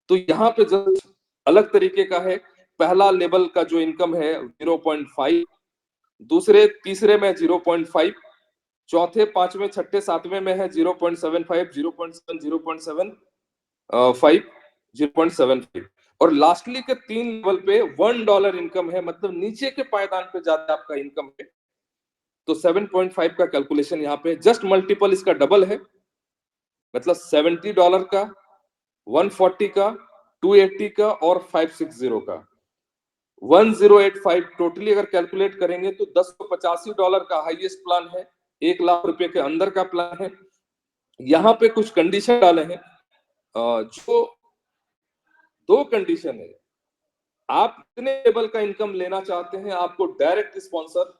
Speaker 1: तो यहाँ पे जस्ट अलग तरीके का है। पहला लेवल का जो इनकम है 0.5, दूसरे तीसरे में 0.5, चौथे पांचवें छठे सातवें में है 0.75, 0.7, 0.75, 0.75, और लास्टली के 3 लेवल पे $1 इनकम है। मतलब नीचे के पायदान पे ज्यादा आपका इनकम है। तो 7.5 का कैलकुलेशन यहाँ पे जस्ट मल्टीपल इसका डबल है, मतलब $70 का, 140 का, 280 का और 560 का, 1085 टोटली अगर कैलकुलेट करेंगे तो $1085 का हाईएस्ट प्लान है, 1 लाख रुपए के अंदर का प्लान है। यहाँ पे कुछ कंडीशन डाले हैं, जो 2 कंडीशन है। आप कितने लेवल का इनकम लेना चाहते हैं, आपको डायरेक्ट स्पॉन्सर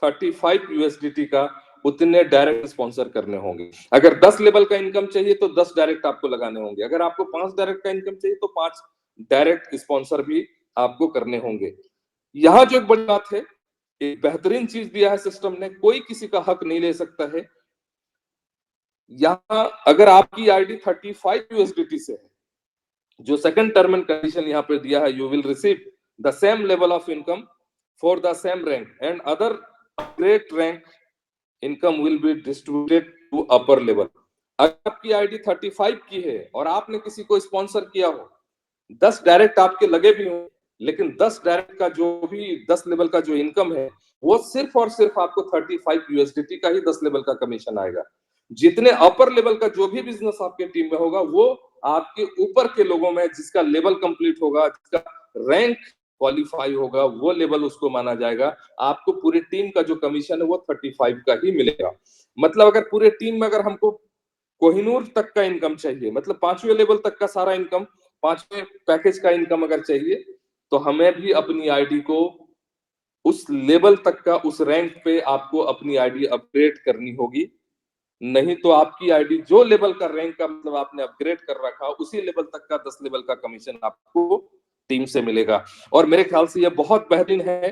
Speaker 1: 35 USDT का उतने डायरेक्ट स्पॉन्सर करने होंगे। अगर 10 लेवल का इनकम चाहिए तो 10 डायरेक्ट आपको लगाने होंगे। अगर आपको 5 डायरेक्ट का इनकम चाहिए तो 5 डायरेक्ट स्पॉन्सर भी आपको करने होंगे। यहाँ जो एक बड़ी बात है, एक बेहतरीन चीज दिया है सिस्टम ने, कोई किसी का हक नहीं ले सकता है। यहाँ अगर आपकी आईडी 35 USDT से है, जो सेकंड टर्म एंड कंडीशन यहाँ पे दिया है, you will receive the same level of income for the same rank and other great rank income will be distributed to upper level. अगर आपकी आईडी 35 की है और आपने किसी को स्पॉन्सर किया हो, 10 डायरेक्ट आपके लगे भी हो, लेकिन 10 डायरेक्ट का जो भी 10 लेवल का जो इनकम है, वो सिर्फ और सिर्फ आपको 35 USDT का ही 10 लेवल का कमीशन आएगा। जितने अपर लेवल का जो भी बिजनेस आपके टीम में होगा, वो आपके ऊपर के लोगों में जिसका लेवल कंप्लीट होगा, जिसका रैंक क्वालिफाई होगा वो लेवल उसको माना जाएगा। आपको पूरी टीम का जो कमीशन है वो 35 का ही मिलेगा। मतलब अगर पूरे टीम में अगर हमको कोहिनूर तक का इनकम चाहिए, मतलब 5वें लेवल तक का सारा इनकम, 5वें पैकेज का इनकम अगर चाहिए, तो हमें भी अपनी आईडी को उस लेवल तक का, उस रैंक पे आपको अपनी आईडी अपग्रेड करनी होगी। नहीं तो आपकी आईडी जो लेवल का रैंक का मतलब आपने अपग्रेड कर रखा, उसी लेवल तक का 10 लेवल का कमीशन आपको टीम से मिलेगा। और मेरे ख्याल से ये बहुत बेहतरीन है।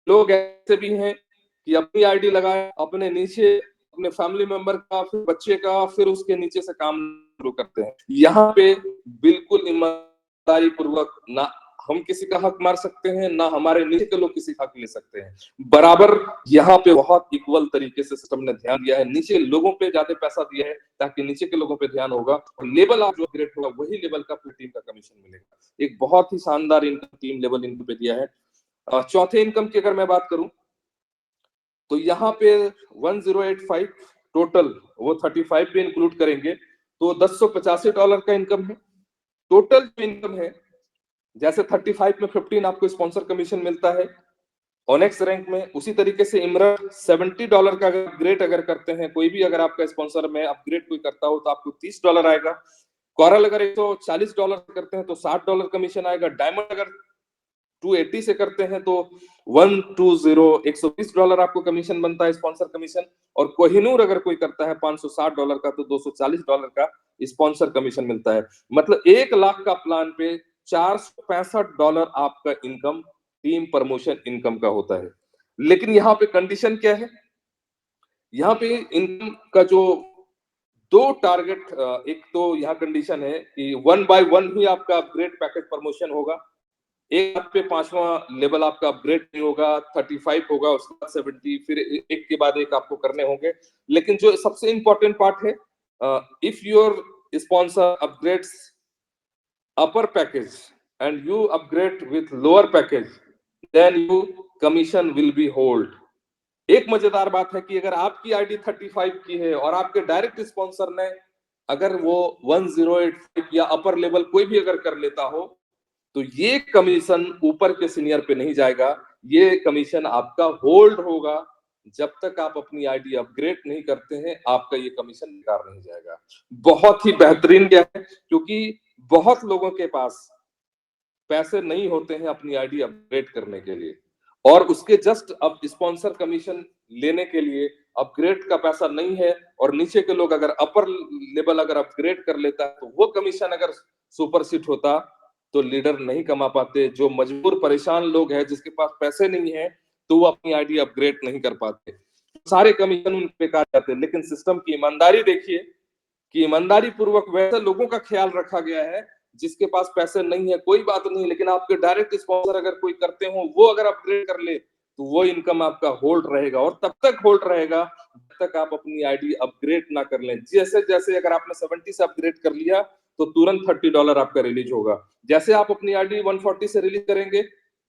Speaker 1: लोग ऐसे भी हैं कि अपनी आईडी लगाए, अपने नीचे अपने फैमिली मेंबर का, फिर बच्चे का, फिर उसके नीचे से काम शुरू करते हैं। यहाँ पे बिल्कुल ईमानदारी पूर्वक ना हम किसी का हक मार सकते हैं, ना हमारे नीचे के लोग किसी का हक ले सकते हैं। बराबर यहाँ पे बहुत इक्वल तरीके से सिस्टम ने ध्यान दिया है। नीचे लोगों पे ज्यादा पैसा दिया है ताकि नीचे के लोगों पे ध्यान होगा, और लेवल आप जो अपग्रेड होगा वही लेवल का पूरी टीम का कमीशन मिलेगा। एक बहुत ही शानदार इनकम टीम लेवल इनकम पे दिया है। चौथे इनकम की अगर मैं बात करूं तो यहाँ पे 1085 टोटल, वो 35 पे इंक्लूड करेंगे तो $1085 का इनकम है। टोटल इनकम है, जैसे 35 में 15 आपको स्पॉन्सर कमीशन मिलता है ऑनेक्स रैंक में, उसी तरीके से इमरत $70 का अपग्रेड अगर करते हैं, कोई भी अगर आपका स्पॉन्सर में अपग्रेड कोई करता हो तो आपको $30 आएगा। कोरल अगर $140 करते हैं तो $60 कमीशन आएगा। डायमंड अगर 280 से करते हैं तो 120 $120 आपको कमीशन बनता है, स्पॉन्सर कमीशन। और कोहिनूर अगर कोई करता है $560 का तो $240 का स्पॉन्सर कमीशन मिलता है। मतलब 1 लाख का प्लान पे $465 आपका इनकम टीम प्रमोशन इनकम का होता है। लेकिन यहाँ पे कंडीशन क्या है, यहाँ पे इनकम का जो 2 टारगेट, एक तो यहाँ कंडीशन है कि 1 by 1 ही आपका अपग्रेड पैकेज प्रमोशन होगा। एक पे 5वां लेवल आपका अपग्रेड नहीं होगा, 35 होगा, उसके बाद 70, फिर एक के बाद एक आपको करने होंगे। लेकिन जो सबसे इंपॉर्टेंट पार्ट है, if your sponsor upgrades upper package and you upgrade with lower package, then you commission will be hold. एक मजेदार बात है कि अगर आपकी आईडी 35 की है और आपके डायरेक्ट स्पॉन्सर ने अगर वो 1085 या अपर लेवल कोई भी अगर कर लेता हो, तो ये कमीशन ऊपर के सीनियर पे नहीं जाएगा, ये कमीशन आपका होल्ड होगा। जब तक आप अपनी आईडी अपग्रेड नहीं करते हैं, आपका ये कमीशन बेकार नहीं जाएगा। बहुत ही बेहतरीन क्या है, क्योंकि बहुत लोगों के पास पैसे नहीं होते हैं अपनी आईडी अपग्रेड करने के लिए, और उसके जस्ट अब स्पॉन्सर कमीशन लेने के लिए अपग्रेड का पैसा नहीं है, और नीचे के लोग अगर अपर लेवल अगर अपग्रेड कर लेता है तो वो कमीशन अगर सुपर सीट होता तो लीडर नहीं कमा पाते। जो मजबूर परेशान लोग हैं, जिसके पास पैसे नहीं है, तो वो अपनी आईडी अपग्रेड नहीं कर पाते, सारे कमीशन उन पे काट जाते। लेकिन सिस्टम की ईमानदारी देखिए कि ईमानदारी पूर्वक वैसे लोगों का ख्याल रखा गया है जिसके पास पैसे नहीं है, कोई बात नहीं, लेकिन आपके डायरेक्ट स्पॉन्सर अगर कोई करते हो, वो अगर अपग्रेड कर ले तो वो इनकम आपका होल्ड रहेगा, और तब तक होल्ड रहेगा जब तक आप अपनी आईडी अपग्रेड ना कर लें। जैसे जैसे अगर आपने 70 से अपग्रेड कर लिया तो तुरंत $30 आपका रिलीज होगा। जैसे आप अपनी आईडी 140 से रिलीज करेंगे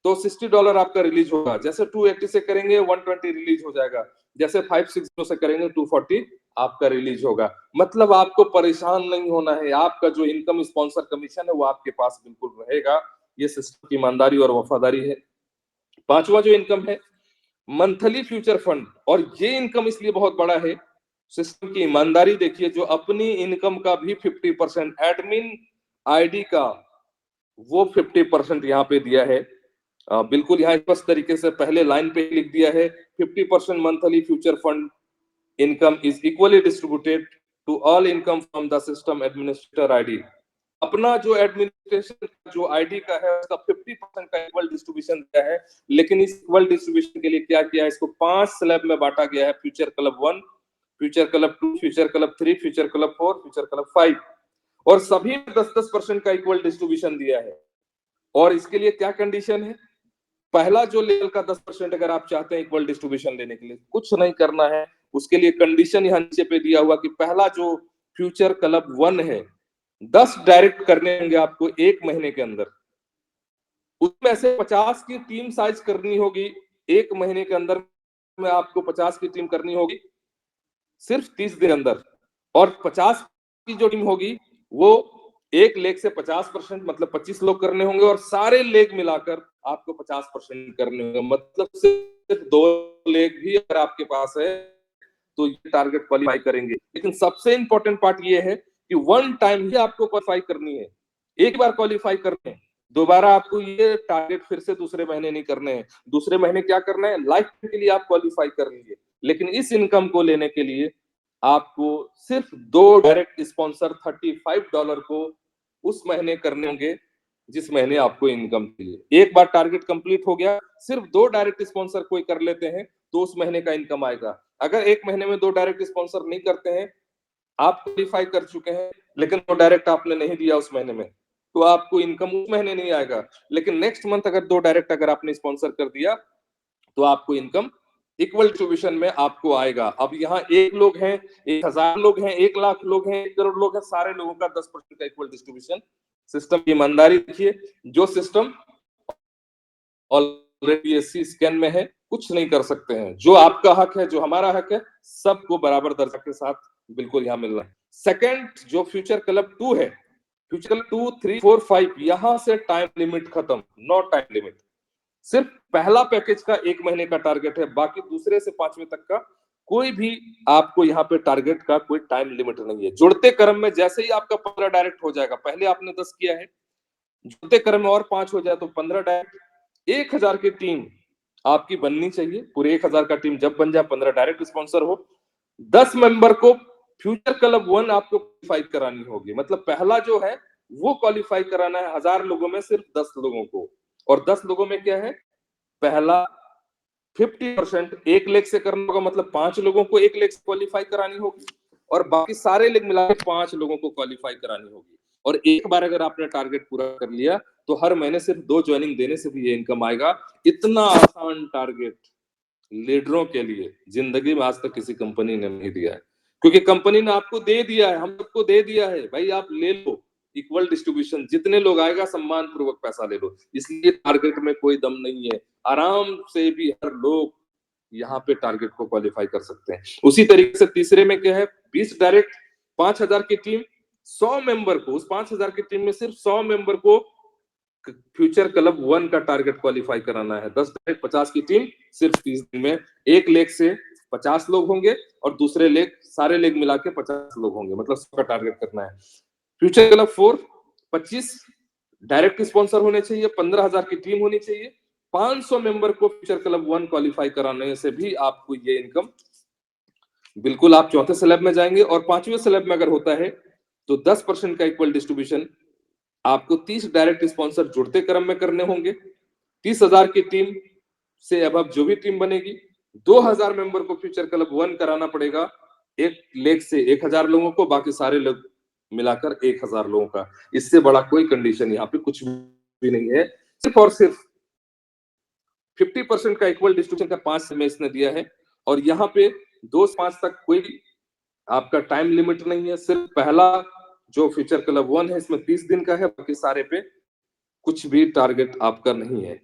Speaker 1: तो $60 आपका रिलीज होगा। जैसे 280 से करेंगे 120 रिलीज हो जाएगा। जैसे 560 से करेंगे 240 आपका रिलीज होगा। मतलब आपको परेशान नहीं होना है, आपका जो इनकम स्पॉन्सर कमीशन है वो आपके पास बिल्कुल रहेगा। ये सिस्टम की ईमानदारी और वफादारी है। 5वां जो इनकम है मंथली फ्यूचर फंड, और ये इनकम इसलिए बहुत बड़ा है, सिस्टम की ईमानदारी देखिए, जो अपनी इनकम का भी 50% एडमिन आईडी का वो 50% यहाँ पे दिया है। बिल्कुल यहाँ स्पष्ट तरीके से पहले लाइन पे लिख दिया है, 50% monthly future fund income is equally distributed to all income from the system administrator ID। अपना जो एडमिनिस्ट्रेशन जो आईडी का है उसका 50% का इक्वल डिस्ट्रीब्यूशन दिया है। लेकिन इस इक्वल डिस्ट्रीब्यूशन के लिए क्या किया है, इसको 5 स्लैब में बांटा गया है। Future club 1, future club 2, future club 3, future club 4, future club 5, और सभी 10-10% का इक्वल डिस्ट्रीब्यूशन दिया है। और इसके लिए क्या कंडीशन है, पहला जो लेवल का 10% अगर आप चाहते हैं इक्वल डिस्ट्रीब्यूशन लेने के लिए, कुछ नहीं करना है, उसके लिए कंडीशन यहाँ नीचे पे दिया हुआ कि पहला जो फ्यूचर क्लब 1 है 10 डायरेक्ट करने होंगे आपको 1 महीने के अंदर। उसमें से 50 की टीम साइज करनी होगी 1 महीने के अंदर में, आपको 50 की टीम करनी होगी सिर्फ 30 दिन अंदर, और 50 की जो टीम होगी वो एक लेग से 50% मतलब 25 लोग करने होंगे और सारे लेग मिलाकर आपको 50% करने होंगे। मतलब सिर्फ 2 लेग भी अगर आपके पास है तो ये टारगेट क्वालिफाई करेंगे। लेकिन सबसे इंपॉर्टेंट पार्ट ये है कि वन टाइम ही आपको क्वालिफाई करनी है, एक बार क्वालिफाई करने हैं, दोबारा आपको ये टारगेट फिर से दूसरे महीने नहीं करने हैं। दूसरे महीने क्या करना है, लाइफ के लिए आप क्वालिफाई कर लीजिए। लेकिन इस इनकम को लेने के लिए आपको सिर्फ 2 डायरेक्ट स्पॉन्सर $35 को उस महीने करने होंगे जिस महीने आपको इनकम चाहिए। एक बार टारगेट कंप्लीट हो गया, सिर्फ 2 डायरेक्ट स्पॉन्सर कोई कर लेते हैं तो उस महीने का इनकम आएगा। अगर एक महीने में 2 डायरेक्ट स्पॉन्सर नहीं करते हैं, आप क्वालिफाई कर चुके हैं लेकिन 2 डायरेक्ट आपने नहीं दिया उस महीने में, तो आपको इनकम उस महीने नहीं आएगा। लेकिन नेक्स्ट मंथ अगर 2 डायरेक्ट अगर आपने स्पॉन्सर कर दिया तो आपको इनकम इक्वल डिस्ट्रीब्यूशन में आपको आएगा। अब यहाँ 1 लोग हैं, 1000 लोग हैं, 1 लाख लोग हैं, 1 करोड़ लोग हैं, सारे लोगों का 10% का इक्वल डिस्ट्रीब्यूशन। सिस्टम की ईमानदारी देखिए, जो सिस्टम ऑलरेडी एससी स्कैन में है, कुछ नहीं कर सकते हैं। जो आपका हक है, जो हमारा हक है, सबको बराबर दर्जा के साथ बिल्कुल यहाँ मिल रहा है। सेकंड जो फ्यूचर क्लब 2 है, फ्यूचर क्लब 2, 3, 4, 5 यहाँ से टाइम लिमिट खत्म, नो टाइम लिमिट। सिर्फ पहला पैकेज का 1 महीने का टारगेट है, बाकी दूसरे से 5वें तक का कोई भी आपको यहाँ पे टारगेट का कोई टाइम लिमिट नहीं है। जुड़ते क्रम में जैसे ही आपका 15 डायरेक्ट हो जाएगा, पहले आपने 10 किया है, जुड़ते क्रम में और 5 हो जाए तो 15 डायरेक्ट। 1000 की टीम आपकी बननी चाहिए। पूरे 1000 का टीम जब बन जाए, 15 डायरेक्ट स्पॉन्सर हो, 10 मेंबर को फ्यूचर क्लब 1 आपको क्वालिफाई करानी होगी। मतलब पहला जो है वो क्वालिफाई कराना है 1000 लोगों में सिर्फ 10 लोगों को। और 10 लोगों में क्या है, पहला 50% 1 लेग से करना होगा, मतलब 5 लोगों को 1 लेग से क्वालिफाई करानी होगी और बाकी सारे लेग मिलाकर 5 लोगों को क्वालिफाई करानी होगी। और एक बार अगर आपने टारगेट पूरा कर लिया तो हर महीने सिर्फ 2 ज्वाइनिंग देने से भी ये इनकम आएगा। इतना आसान टारगेट लीडरों के लिए जिंदगी में आज तक किसी कंपनी ने नहीं दिया है, क्योंकि कंपनी ने आपको दे दिया है, हम सबको दे दिया है, भाई आप ले लो इक्वल डिस्ट्रीब्यूशन, जितने लोग आएगा सम्मान पूर्वक पैसा ले लो। इसलिए टारगेट में कोई दम नहीं है, आराम से भी हर लोग यहाँ पे टारगेट को क्वालिफाई कर सकते हैं। उसी तरीके से तीसरे में क्या है, 20 डायरेक्ट, 5000 की टीम, 100 मेंबर को, उस 5000 की टीम में सिर्फ 100 मेंबर को फ्यूचर क्लब 1 का टारगेट क्वालिफाई कराना है। 10 डायरेक्ट 50 की टीम, सिर्फ 30 दिन में 1 लेग से 50 लोग होंगे और दूसरे लेग सारे लेग मिला के 50 लोग होंगे, मतलब 100 का टारगेट करना है। फ्यूचर क्लब 4 25 डायरेक्ट स्पॉन्सर होने चाहिए, 15000 की टीम होनी चाहिए, 500 मेंबर को फ्यूचर क्लब 1 क्वालिफाई कराने से भी आपको ये इनकम, बिल्कुल आप चौथे स्लैब में जाएंगे। और 5वें स्लैब में अगर होता है तो 10% का इक्वल डिस्ट्रीब्यूशन आपको 30 डायरेक्ट स्पॉन्सर जुड़ते क्रम में करने होंगे। 30,000 की टीम से अब जो भी टीम बनेगी, 2000 मेंबर को फ्यूचर क्लब 1 कराना पड़ेगा, 1 लेग से 1000 लोगों को, बाकी सारे लोग मिलाकर 1000 लोगों का। इससे बड़ा कोई कंडीशन यहाँ पे कुछ भी नहीं है। सिर्फ और सिर्फ 50% का इक्वल डिस्ट्रीब्यूशन का 5 में इसने दिया है। और यहाँ पे 2 से 5 तक कोई आपका टाइम लिमिट नहीं है। सिर्फ पहला जो फ्यूचर क्लब 1 है इसमें 30 दिन का है, बाकी सारे पे कुछ भी टारगेट आपका नहीं है।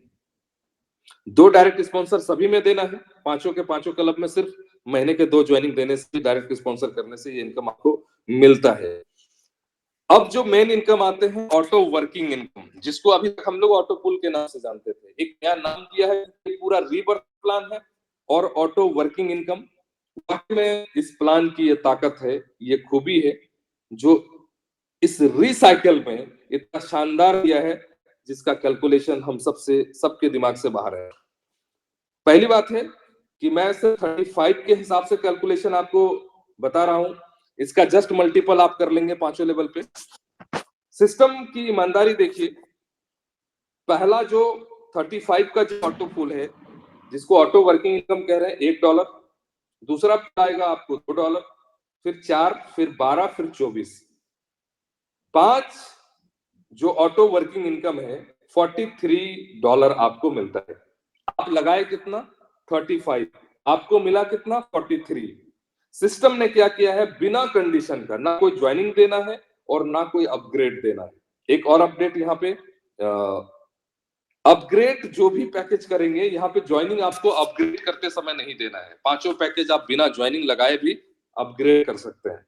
Speaker 1: 2 डायरेक्ट स्पॉन्सर सभी में देना है, पांचों के पांचों क्लब में सिर्फ महीने के 2 ज्वाइनिंग देने से, डायरेक्ट स्पॉन्सर करने से ये इनकम आपको मिलता है। अब जो मेन इनकम आते हैं ऑटो वर्किंग इनकम, जिसको अभी तक हम लोग ऑटो पुल के नाम से जानते थे, एक नया नाम दिया है, पूरा रीबर्थ प्लान है और ऑटो वर्किंग इनकम। वाकई में इस प्लान की ये ताकत है, ये खूबी है जो इस रिसाइकल में इतना शानदार किया है, जिसका कैलकुलेशन हम सबके दिमाग से बाहर है। पहली बात है कि मैं सिर्फ 35 के हिसाब से कैलकुलेशन आपको बता रहा हूं, इसका जस्ट मल्टीपल आप कर लेंगे पांचों लेवल पे। सिस्टम की ईमानदारी देखिए, पहला जो 35 का जो ऑटो पुल है, जिसको ऑटो वर्किंग इनकम कह रहे हैं, $1, दूसरा आएगा आपको $2, फिर 4, फिर 12, फिर 24, 5 जो ऑटो वर्किंग इनकम है $43 आपको मिलता है। आप लगाए कितना, 35, आपको मिला कितना, 43। सिस्टम ने क्या किया है, बिना कंडीशन का, ना कोई ज्वाइनिंग देना है और ना कोई अपग्रेड देना है। एक और अपडेट यहाँ पे, अपग्रेड जो भी पैकेज करेंगे, यहाँ पे ज्वाइनिंग आपको अपग्रेड करते समय नहीं देना है। पांचों पैकेज आप बिना ज्वाइनिंग लगाए भी अपग्रेड कर सकते हैं।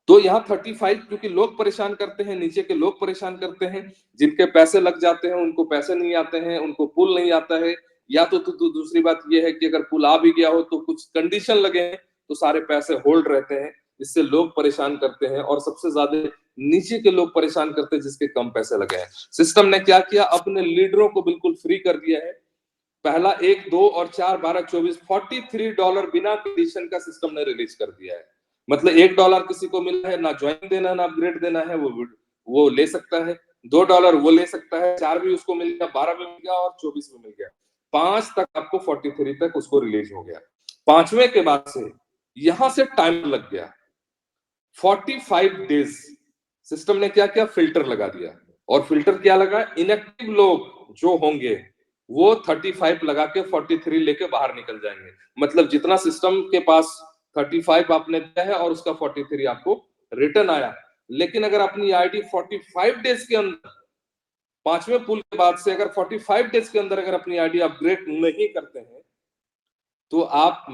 Speaker 1: तो यहाँ 35, क्योंकि लोग परेशान करते हैं, नीचे के लोग परेशान करते हैं, जिनके पैसे लग जाते हैं उनको पैसे नहीं आते हैं, उनको पुल नहीं आता है, या तो दूसरी बात ये है कि अगर पुल आ भी गया हो तो कुछ कंडीशन लगे हैं तो सारे पैसे होल्ड रहते हैं, इससे लोग परेशान करते हैं और सबसे ज्यादा नीचे के लोग परेशान करते हैं जिसके कम पैसे लगे हैं। सिस्टम ने क्या किया, अपने लीडरों को बिल्कुल फ्री कर दिया है। पहला 1, 2 और 4, 12, 24, $43 बिना कंडीशन का सिस्टम ने रिलीज कर दिया है। मतलब $1 किसी को मिला है, ना ज्वाइन देना ना अपग्रेड देना है, वो ले सकता है। $2 वो ले सकता है, 4 भी उसको मिल गया, 12 भी मिल गया और 24 भी मिल गया। 5 तक आपको 43 तक उसको रिलीज हो गया। 5वें के बाद से यहां से टाइम लग गया 45 डेज। सिस्टम ने क्या किया, फिल्टर लगा दिया। और फिल्टर क्या लगा, इनएक्टिव लोग जो होंगे वो 35 लगा के 43 लेके बाहर निकल जाएंगे। मतलब जितना सिस्टम के पास 35 आपने दिया है और उसका 43 आपको रिटर्न आया, लेकिन अगर अपनी आईडी 45 डेज के अंदर, 5वें पुल के बाद से अगर 45 डेज के अंदर अगर अपनी आईडी अपग्रेड नहीं करते हैं तो आप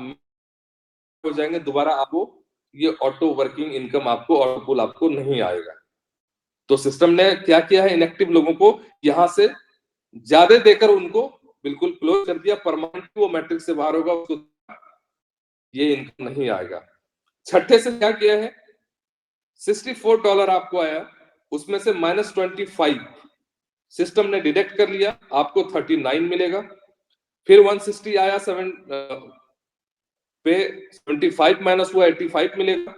Speaker 1: हो जाएंगे दोबारा, आपको ये ऑटो वर्किंग इनकम आपको ऑटो पुल आपको नहीं आएगा। तो सिस्टम ने क्या किया है, इनएक्टिव लोगों को यहां से ज्यादा देकर उनको बिल्कुल क्लोज कर दिया। परमानेंटली वो मैट्रिक्स से बाहर होगा, उसको ये इनकम नहीं आएगा। छठे से क्या किया है, $64 आपको आया, उसमें से -25 सिस्टम ने डिडक्ट कर लिया, आपको 39 मिलेगा। फिर 160 आया, 7 पे 75 माइनस हुआ, 85 मिलेगा।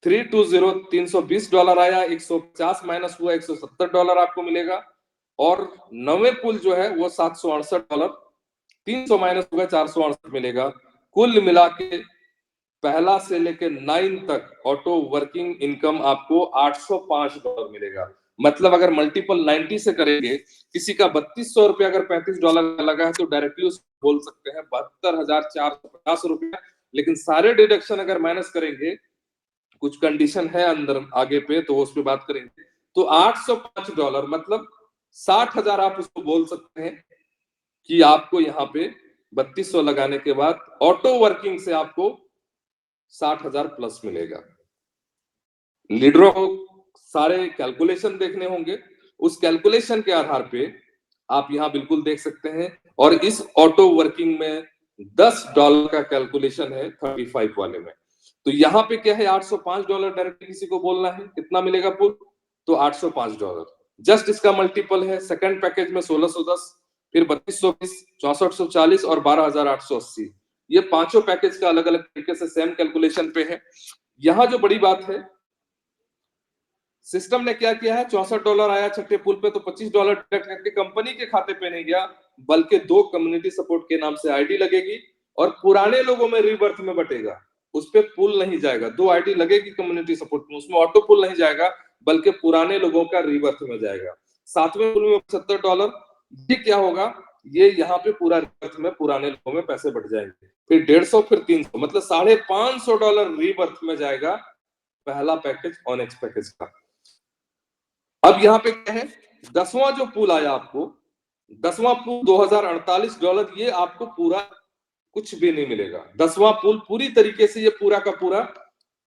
Speaker 1: 320 $320 आया, 150 माइनस हुआ, $170 आपको मिलेगा। और 9वें पुल जो है वो $768, 300 माइनस होगा, 468 मिलेगा। कुल मिला के पहला से लेके 9 तक ऑटो वर्किंग इनकम आपको $805 मिलेगा। मतलब अगर मल्टीपल 90 से करेंगे, किसी का ₹3200 अगर $35 लगा है तो डायरेक्टली उसको बोल सकते हैं ₹72,450। लेकिन सारे डिडक्शन अगर माइनस करेंगे, कुछ कंडीशन है अंदर आगे पे तो उस पे बात करेंगे, तो $805 मतलब 60,000 आप उसको बोल सकते हैं कि आपको यहाँ पे 3200 लगाने के बाद ऑटो वर्किंग से आपको 60,000 प्लस मिलेगा। लीडरों को सारे कैलकुलेशन देखने होंगे, उस कैलकुलेशन के आधार पे आप यहाँ बिल्कुल देख सकते हैं। और इस ऑटो वर्किंग में $10 का कैलकुलेशन है 35 वाले में। तो यहाँ पे क्या है, $805 डायरेक्ट किसी को बोलना है, कितना मिलेगा पुल, तो $805। जस्ट इसका मल्टीपल है सेकंड पैकेज में 1610, फिर 3220, 6440 और 12,880। ये पांचों पैकेज का अलग अलग तरीके से सेम कैलकुलेशन पे है। यहाँ जो बड़ी बात है, सिस्टम ने क्या किया है, $64 आया छठे पुल पे तो $25 डिडक्ट करके कंपनी के खाते पे नहीं गया, बल्कि 2 कम्युनिटी सपोर्ट के नाम से आईडी लगेगी और पुराने लोगों में रीबर्थ में बटेगा, उस पे पुल नहीं जाएगा। 2 आईडी लगेगी कम्युनिटी सपोर्ट में, उसमें ऑटो पुल नहीं जाएगा बल्कि पुराने लोगों का रीबर्थ में जाएगा। 7वें पुल में $75, ये क्या होगा, ये यहाँ पे पूरा रीबर्थ में पुराने लोगों में पैसे बढ़ जाएंगे। फिर 150, फिर 300, मतलब $550 रीबर्थ में जाएगा पहला पैकेज ऑनेक्स पैकेज का। अब यहाँ पे क्या है, 10वां जो पुल आया आपको, 10वां पुल $2048, ये आपको पूरा कुछ भी नहीं मिलेगा। 10वां पुल पूरी तरीके से ये पूरा का पूरा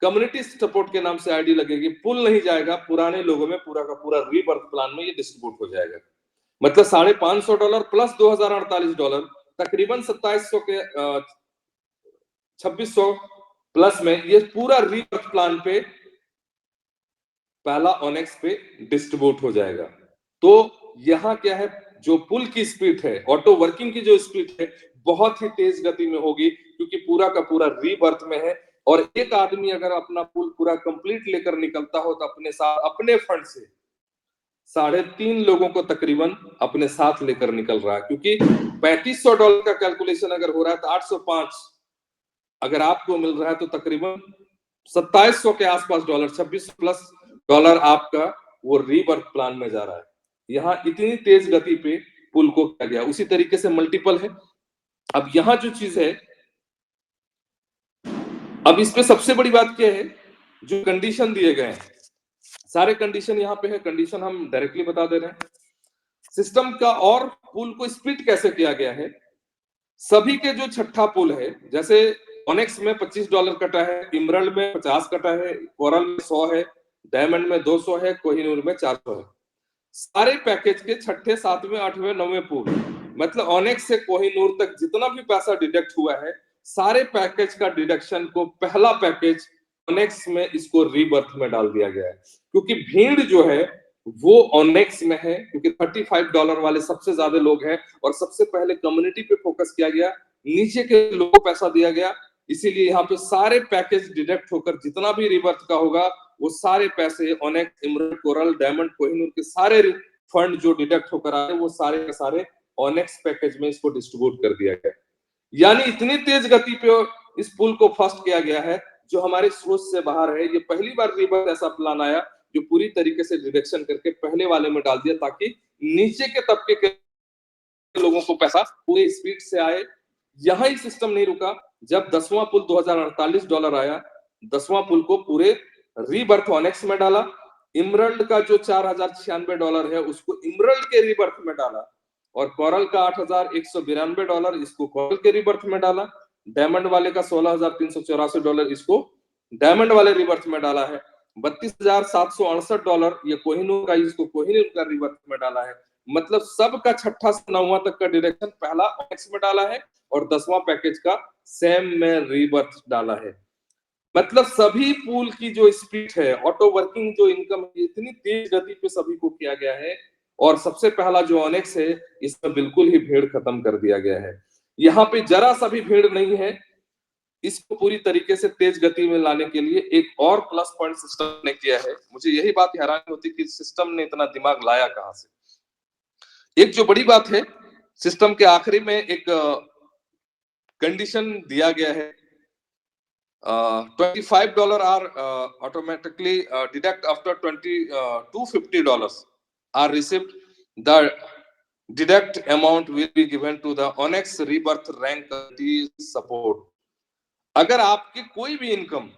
Speaker 1: कम्युनिटी सपोर्ट के नाम से आईडी लगेगी, पुल नहीं जाएगा, पुराने लोगों में पूरा का पूरा रीबर्थ प्लान में ये डिस्ट्रीब्यूट हो जाएगा। मतलब $550 प्लस $2048, तकरीबन 2700 के 2600 प्लस में ये पूरा रीबर्थ प्लान पे पहला ऑनेक्स पे डिस्ट्रीब्यूट हो जाएगा। तो यहाँ क्या है, जो पुल की स्पीड है, ऑटो वर्किंग की जो स्पीड है, बहुत ही तेज गति में होगी, क्योंकि पूरा का पूरा रीबर्थ में है। और एक आदमी अगर अपना पुल पूरा कंप्लीट लेकर निकलता हो तो अपने साथ अपने फंड से 3.5 लोगों को तकरीबन अपने साथ लेकर निकल रहा है, क्योंकि $3500 का कैलकुलेशन अगर हो रहा है तो 805 अगर आपको मिल रहा है तो तकरीबन 2700 के आसपास डॉलर, 2600 प्लस डॉलर आपका वो रीबर्थ प्लान में जा रहा है। यहाँ इतनी तेज गति पे पुल को किया गया, उसी तरीके से मल्टीपल है। अब यहाँ जो चीज है, अब इस पे सबसे बड़ी बात क्या है, जो कंडीशन दिए गए हैं, सारे कंडीशन यहाँ पे है, कंडीशन हम डायरेक्टली बता दे रहे हैं। सिस्टम का और पुल को स्प्लिट कैसे किया गया है, सभी के जो छठा पुल है, जैसे ऑनेक्स में $25 कटा है, इमरल्ड में 50 कटा है, कोरल में 100 है, डायमंड में 200 है, कोहिनूर में 400 है। सारे पैकेज के 6ठे 7वें 8वें 9वें पूल, मतलब ऑनेक्स से कोहिनूर तक जितना भी पैसा डिडक्ट हुआ है, सारे पैकेज का डिडक्शन को पहला पैकेज ऑनेक्स में इसको रीबर्थ में डाल दिया गया है। क्योंकि भीड़ जो है वो ऑनेक्स में है, क्योंकि $35 वाले सबसे ज्यादा लोग हैं और सबसे पहले कम्युनिटी पे फोकस किया गया, नीचे के लोगों को पैसा दिया गया। इसीलिए यहाँ पे सारे पैकेज डिडक्ट होकर जितना भी रिबर्थ का होगा वो सारे पैसे onyx, emerald, coral, diamond, Kohinoor के सारे फंड जो डिडक्ट होकर आए वो सारे के सारे ऑनेक्स पैकेज में इसको डिस्ट्रीब्यूट कर दिया गया। यानी इतनी तेज गति पे इस पुल को फर्स्ट किया गया है जो हमारी सोच से बाहर है। ये पहली बार रिबर्थ ऐसा प्लान आया जो पूरी तरीके से डिडक्शन करके पहले वाले में डाल दिया, ताकि नीचे के तबके के लोगों को पैसा पूरी स्पीड से आए। यहाँ ही सिस्टम नहीं रुका, जब 10वां पुल $2048 आया, 10वां पुल को पूरे रीबर्थ ऑनेक्स में डाला। इमरल्ड का जो $4096 है उसको इमरल्ड के रीबर्थ में डाला, और कोरल का $8192 इसको कोरल के रीबर्थ में डाला। डायमंड वाले का $16,384 इसको डायमंड वाले रीबर्थ में डाला है। $32,768 ये कोहिनूर का, इसको कोहिनूर का रीबर्थ में डाला है। मतलब सबका 6ठा से 9वां तक का डिरेक्शन पहला ऑनेक्स में डाला है और 10वां पैकेज का सेम में रीबर्थ डाला है। मतलब सभी पूल की जो स्पीड है, ऑटो वर्किंग जो इनकम है, इतनी तेज गति पे सभी को किया गया है। और सबसे पहला जो ऑनेक्स है इसमें बिल्कुल ही भीड़ खत्म कर दिया गया है। यहाँ पे जरा सा भी भीड़ नहीं है। इसको पूरी तरीके से तेज गति में लाने के लिए एक और प्लस पॉइंट सिस्टम ने किया है। मुझे यही बात हैरानी होती कि सिस्टम ने इतना दिमाग लाया कहां से। एक जो बड़ी बात है, सिस्टम के आखिरी में एक कंडीशन दिया गया है, $25 are automatically deduct after $250 are received. The deduct amount will be given to the Onyx Rebirth Rank Committee support. अगर आपकी कोई भी इनकम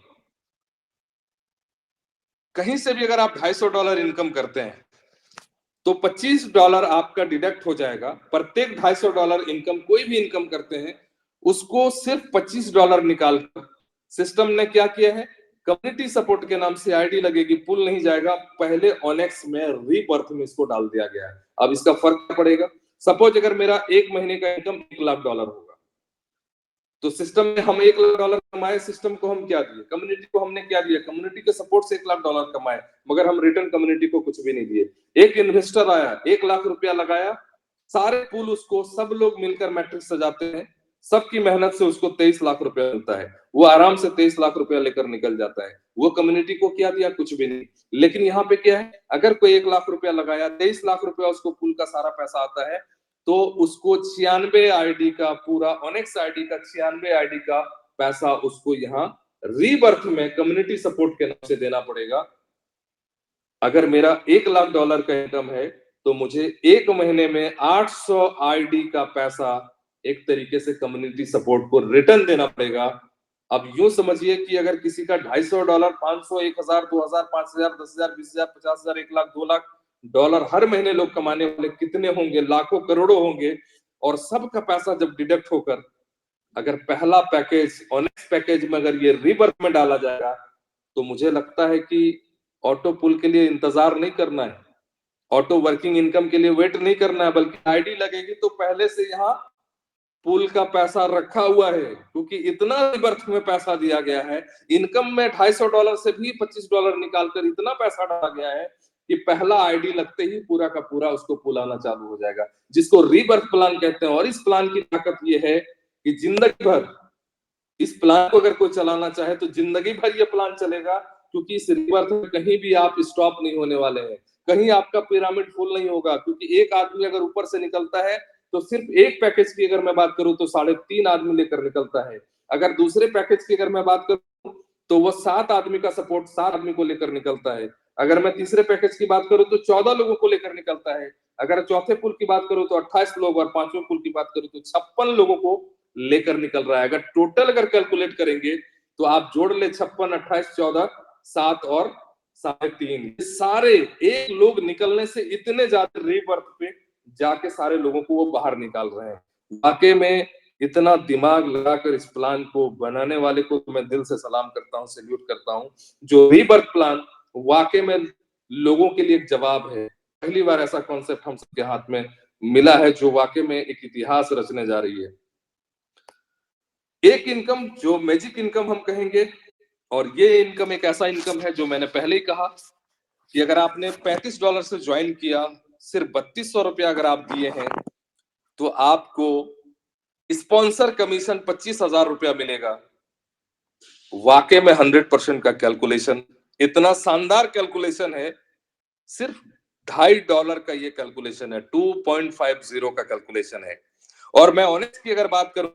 Speaker 1: कहीं से भी, अगर आप $250 इनकम करते हैं तो $25 आपका डिडक्ट हो जाएगा। प्रत्येक $250 इनकम, कोई भी इनकम करते हैं उसको सिर्फ $25 निकालकर सिस्टम ने क्या किया है, कम्युनिटी सपोर्ट के नाम से आईडी लगेगी, पुल नहीं जाएगा, पहले ऑनेक्स में रीबर्थ में इसको डाल दिया गया है। अब इसका फर्क क्या पड़ेगा? सपोज अगर मेरा एक महीने का इनकम $1 लाख होगा, तो सिस्टम में हम $1 लाख कमाए, सिस्टम को हम क्या दिए, कम्युनिटी को हमने क्या दिया, कम्युनिटी के सपोर्ट से $1 लाख कमाए, मगर हम रिटर्न कम्युनिटी को कुछ भी नहीं दिए। एक इन्वेस्टर आया, $1 लाख लगाया, सारे पुल उसको सब लोग मिलकर मैट्रिक्स सजाते हैं, सबकी मेहनत से उसको $23 लाख मिलता है। वो आराम से $23 लाख लेकर निकल जाता है। वो कम्युनिटी को क्या दिया? कुछ भी नहीं। लेकिन यहाँ पे क्या है, अगर कोई $1 लाख लगाया, $23 लाख उसको पुल का सारा पैसा आता है, तो उसको 96 आईडी का, पूरा ऑनेक्स आईडी का 96 आईडी का पैसा उसको यहाँ रीबर्थ में कम्युनिटी सपोर्ट के नाम से देना पड़ेगा। अगर मेरा $1 लाख का इनकम है तो मुझे एक महीने में 800 आईडी का पैसा एक तरीके से कम्युनिटी सपोर्ट को रिटर्न देना पड़ेगा। अब यूं समझिए कि अगर किसी का $250, $500, $1000, $2000, $5000, $10000, $20000, $50000, $1 लाख, $2 लाख हर महीने लोग कमाने वाले कितने होंगे? लाखों करोड़ों होंगे। और सबका पैसा जब डिडक्ट होकर अगर पहला पैकेज ऑनेक्स पैकेज में अगर ये रीबर्थ में डाला जाएगा, तो मुझे लगता है कि ऑटो पुल के लिए इंतजार नहीं करना है, ऑटो वर्किंग इनकम के लिए वेट नहीं करना है, बल्कि आईडी लगेगी तो पहले से यहाँ पुल का पैसा रखा हुआ है। क्योंकि इतना रीबर्थ में पैसा दिया गया है, इनकम में $250 से भी $25 निकालकर इतना पैसा डाला गया है कि पहला आईडी लगते ही पूरा का पूरा उसको पुल आना चालू हो जाएगा, जिसको रीबर्थ प्लान कहते हैं। और इस प्लान की ताकत ये है कि जिंदगी भर इस प्लान को अगर कोई चलाना चाहे तो जिंदगी भर ये प्लान चलेगा, क्योंकि इस रीबर्थ में कहीं भी आप स्टॉप नहीं होने वाले हैं, कहीं आपका पिरामिड फुल नहीं होगा। क्योंकि एक आदमी अगर ऊपर से निकलता है तो सिर्फ एक पैकेज की अगर मैं बात करूं तो 3.5 आदमी लेकर निकलता है। अगर दूसरे पैकेज की अगर मैं बात करूं तो वो 7 आदमी का सपोर्ट 7 आदमी को लेकर निकलता है। अगर मैं तीसरे पैकेज की बात करूं तो 14 लोगों को लेकर निकलता है। अगर चौथे पुल की बात करूं तो 28 लोग, और पांचवें पुल की बात करूं तो 56 लोगों को लेकर निकल रहा है। अगर टोटल अगर कैलकुलेट करेंगे तो आप जोड़ ले 56, 28, 14, 7 और 3.5, सारे एक लोग निकलने से इतने ज्यादा रीबर्थ पे जाके सारे लोगों को वो बाहर निकाल रहे हैं। वाकई में इतना दिमाग लगाकर इस प्लान को बनाने वाले को तो मैं दिल से सलाम करता हूँ, सैल्यूट करता हूँ। जो रीबर्थ प्लान वाकई में लोगों के लिए एक जवाब है। पहली बार ऐसा कॉन्सेप्ट हम सबके हाथ में मिला है जो वाकई में एक इतिहास रचने जा रही है। एक इनकम जो मैजिक इनकम हम कहेंगे, और ये इनकम एक ऐसा इनकम है जो मैंने पहले ही कहा कि अगर आपने $35 से ज्वाइन किया, सिर्फ 3200 रुपया अगर आप दिए हैं, तो आपको स्पॉन्सर कमीशन 25,000 रुपया मिलेगा। वाकई में 100% का कैलकुलेशन, इतना शानदार कैलकुलेशन है। सिर्फ $2.5 का ये कैलकुलेशन है, 2.50 का कैलकुलेशन है। और मैं ऑनेस्ट की अगर बात करूं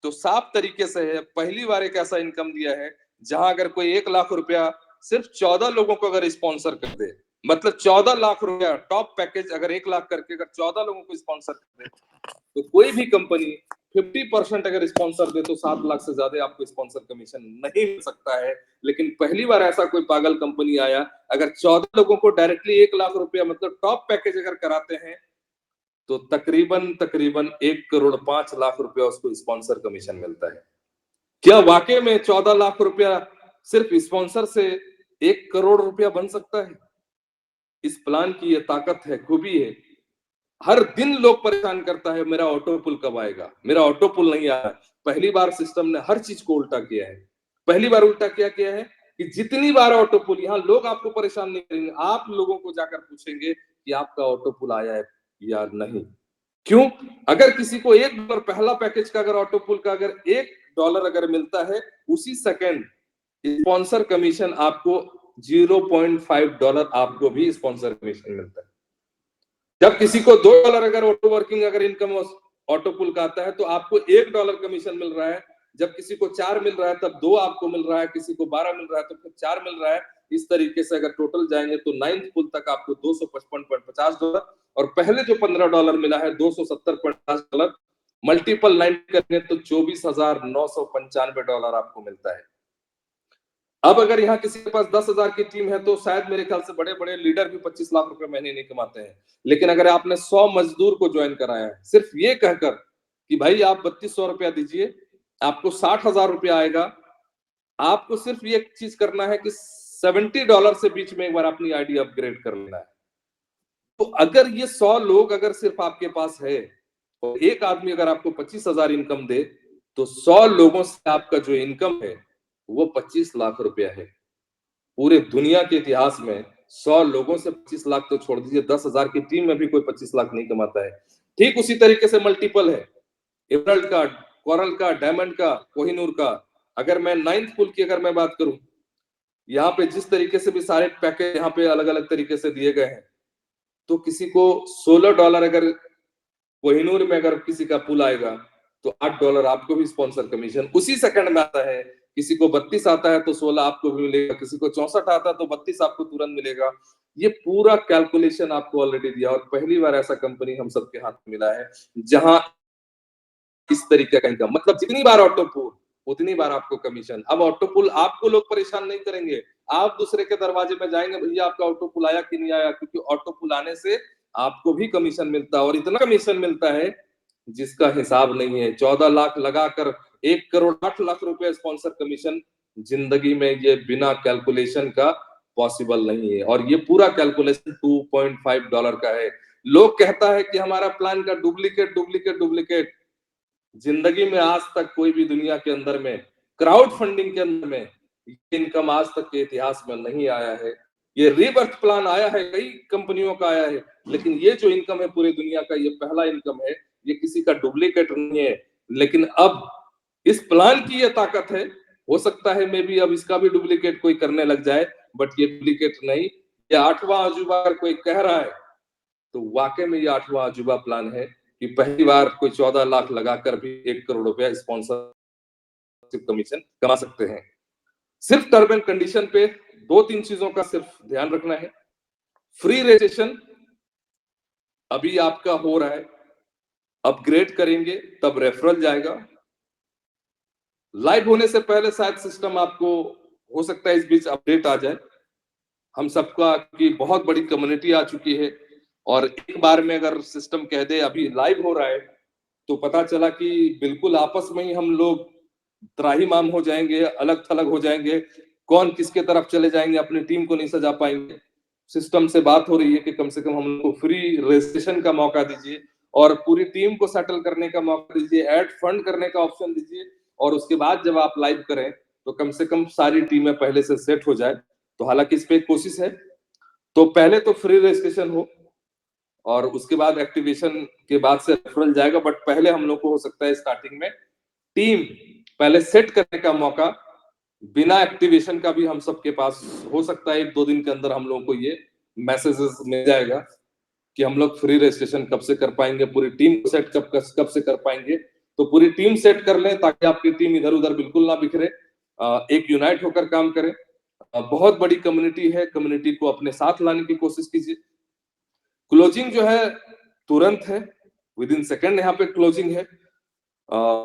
Speaker 1: तो साफ तरीके से है, पहली बार एक ऐसा इनकम दिया है जहां अगर कोई 1 लाख रुपया सिर्फ 14 लोगों को अगर स्पॉन्सर कर दे, मतलब 14 लाख रुपया टॉप पैकेज अगर 1 लाख करके अगर 14 लोगों को स्पॉन्सर कर दे, तो कोई भी कंपनी 50% अगर स्पॉन्सर दे तो 7 लाख से ज्यादा आपको स्पॉन्सर कमीशन नहीं मिल सकता है। लेकिन पहली बार ऐसा कोई पागल कंपनी आया, अगर 14 लोगों को डायरेक्टली 1 लाख रुपया मतलब टॉप पैकेज अगर कराते हैं, तो तकरीबन 1.5 करोड़ रुपया उसको स्पॉन्सर कमीशन मिलता है। क्या वाकई में 14 लाख रुपया सिर्फ स्पॉन्सर से 1 करोड़ रुपया बन सकता है? इस प्लान की ये ताकत है, खूबी है। हर दिन लोग परेशान करता है, मेरा ऑटो पुल कब आएगा, मेरा ऑटो पुल नहीं आया। पहली बार सिस्टम ने हर चीज को उल्टा किया है। पहली बार उल्टा क्या किया है कि जितनी बार ऑटो पुल, यहाँ लोग आपको परेशान नहीं करेंगे, आप लोगों को जाकर पूछेंगे कि आपका ऑटो पुल आया है या नहीं। क्यों? अगर किसी को $1 पहला पैकेज का अगर ऑटो पुल का अगर $1 अगर मिलता है, उसी सेकंड स्पॉन्सर कमीशन आपको $0.5 आपको भी स्पॉन्सर कमीशन मिलता है। जब किसी को $2 अगर ऑटो वर्किंग अगर इनकम ऑटो पुल का आता है तो आपको $1 कमीशन मिल रहा है। जब किसी को 4 मिल रहा है तब 2 आपको मिल रहा है, किसी को 12 मिल रहा है तो फिर 4 मिल रहा है। इस तरीके से अगर टोटल जाएंगे तो 9th पुल तक आपको $255.50 और पहले जो $15 मिला है $270.50, मल्टीपल 9 करेंगे तो $24,995 आपको मिलता है। अब अगर यहाँ किसी के पास 10,000 की टीम है तो शायद मेरे ख्याल से बड़े बड़े लीडर भी 25 लाख रुपए महीने नहीं कमाते हैं। लेकिन अगर आपने 100 मजदूर को ज्वाइन कराया है सिर्फ ये कहकर कि भाई आप 3200 रुपया दीजिए, आपको 60,000 रुपया आएगा, आपको सिर्फ ये चीज करना है कि $70 से बीच में एक बार अपनी आईडी अपग्रेड कर लेना है। तो अगर ये 100 लोग अगर सिर्फ आपके पास है और एक आदमी अगर आपको 25,000 इनकम दे, तो 100 लोगों से आपका जो इनकम है वो 25 लाख रुपया है। पूरे दुनिया के इतिहास में 100 लोगों से 25 लाख तो छोड़ दीजिए, 10,000 की टीम में भी कोई 25 लाख नहीं कमाता है। ठीक उसी तरीके से मल्टीपल है, एमराल्ड का, कोरल का, डायमंड का, कोहिनूर का। अगर मैं 9th पुल की अगर मैं बात करूं, यहाँ पे जिस तरीके से भी सारे पैकेज यहाँ पे अलग अलग तरीके से दिए गए हैं, तो किसी को $16 अगर कोहिनूर में अगर किसी का पुल आएगा तो $8 आपको भी स्पॉन्सर कमीशन उसी सेकंड में आता है। किसी को 32 आता है तो 16 आपको भी मिलेगा, किसी को 64 आता है तो 32 आपको तुरंत मिलेगा। ये पूरा कैलकुलेशन आपको ऑलरेडी दिया और पहली बार ऐसा कंपनी हम सबके हाथ में मिला है जहां इस तरीके का इनकम, मतलब जितनी बार ऑटो पुल उतनी बार आपको कमीशन। अब ऑटो पुल आपको लोग परेशान नहीं करेंगे, आप दूसरे के दरवाजे में जाएंगे, भैया आपका ऑटो पुल आया कि नहीं आया, क्योंकि ऑटो पुल आने से आपको भी कमीशन मिलता है और इतना कमीशन मिलता है जिसका हिसाब नहीं है। 14 लाख लगाकर 1,08,00,000 रुपए स्पॉन्सर कमीशन जिंदगी में ये बिना कैलकुलेशन का पॉसिबल नहीं है। और ये पूरा कैलकुलेशन $2.5 का है। लोग कहता है कि हमारा प्लान का डुप्लीकेट जिंदगी में आज तक कोई भी दुनिया के अंदर में क्राउड फंडिंग के अंदर में इनकम आज तक के इतिहास में नहीं आया है। ये रीबर्थ प्लान आया है, कई कंपनियों का आया है, लेकिन ये जो इनकम है पूरी दुनिया का ये पहला इनकम है। ये किसी का डुप्लीकेट नहीं है। लेकिन अब इस प्लान की ये ताकत है, हो सकता है मे बी अब इसका भी डुप्लीकेट कोई करने लग जाए, बट ये डुप्लीकेट नहीं। ये 8वां अजूबा अगर कोई कह रहा है तो वाकई में ये 8वां अजूबा प्लान है कि पहली बार कोई 14 लाख लगाकर भी 1 करोड़ रुपया स्पॉन्सरशिप कमीशन कमा सकते हैं। सिर्फ टर्म एंड कंडीशन पे 2-3 चीजों का सिर्फ ध्यान रखना है। फ्री रजिस्ट्रेशन अभी आपका हो रहा है, अपग्रेड करेंगे तब रेफरल जाएगा। लाइव होने से पहले शायद सिस्टम आपको हो सकता है इस बीच अपडेट आ जाए। हम सबका की बहुत बड़ी कम्युनिटी आ चुकी है और एक बार में अगर सिस्टम कह दे अभी लाइव हो रहा है तो पता चला कि बिल्कुल आपस में ही हम लोग त्राहीमाम हो जाएंगे, अलग थलग हो जाएंगे, कौन किसके तरफ चले जाएंगे, अपनी टीम को नहीं सजा पाएंगे। सिस्टम से बात हो रही है कि कम से कम हम लोग को फ्री रजिस्ट्रेशन का मौका दीजिए और पूरी टीम को सेटल करने का मौका दीजिए, ऐड फंड करने का ऑप्शन दीजिए, और उसके बाद जब आप लाइव करें तो कम से कम सारी टीमें पहले से सेट हो जाए। तो हालांकि इस पे कोशिश है, तो पहले तो फ्री रजिस्ट्रेशन हो और उसके बाद एक्टिवेशन के बाद से रेफरल जाएगा, बट पहले हम लोग को हो सकता है स्टार्टिंग में टीम पहले सेट करने का मौका बिना एक्टिवेशन का भी हम सबके पास हो सकता है। 1-2 दिन के अंदर हम लोगों को ये मैसेजेस मिल जाएगा कि हम लोग फ्री रजिस्ट्रेशन कब से कर पाएंगे, पूरी टीम को सेट कब से कर पाएंगे। तो पूरी टीम सेट कर लें ताकि आपकी टीम इधर उधर बिल्कुल ना बिखरे, एक यूनाइट होकर काम करे। बहुत बड़ी कम्युनिटी है, कम्युनिटी को अपने साथ लाने की कोशिश कीजिए। क्लोजिंग जो है तुरंत है, विद इन सेकेंड यहाँ पे क्लोजिंग है।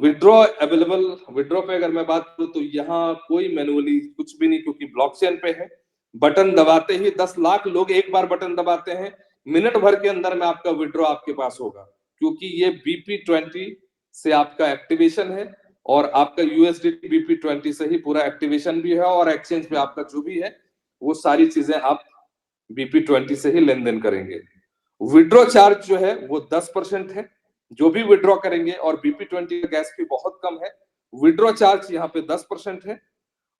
Speaker 1: विड्रॉ अवेलेबल, विड्रॉ पे अगर मैं बात करूं तो यहाँ कोई मैनुअली कुछ भी नहीं, क्योंकि ब्लॉकचेन पे है। बटन दबाते ही 10 लाख लोग एक बार बटन दबाते हैं, मिनट भर के अंदर में आपका विड्रॉ आपके पास होगा, क्योंकि ये BP20 से आपका एक्टिवेशन है और आपका USDT BP20 से ही पूरा एक्टिवेशन भी है, और एक्सचेंज पे आपका जो भी है वो सारी चीजें आप BP20 से ही लेन देन करेंगे। विड्रॉ चार्ज जो है वो 10% है जो भी विड्रॉ करेंगे, और BP20 का गैस फी बहुत कम है। विड्रॉ चार्ज यहाँ पे 10% है।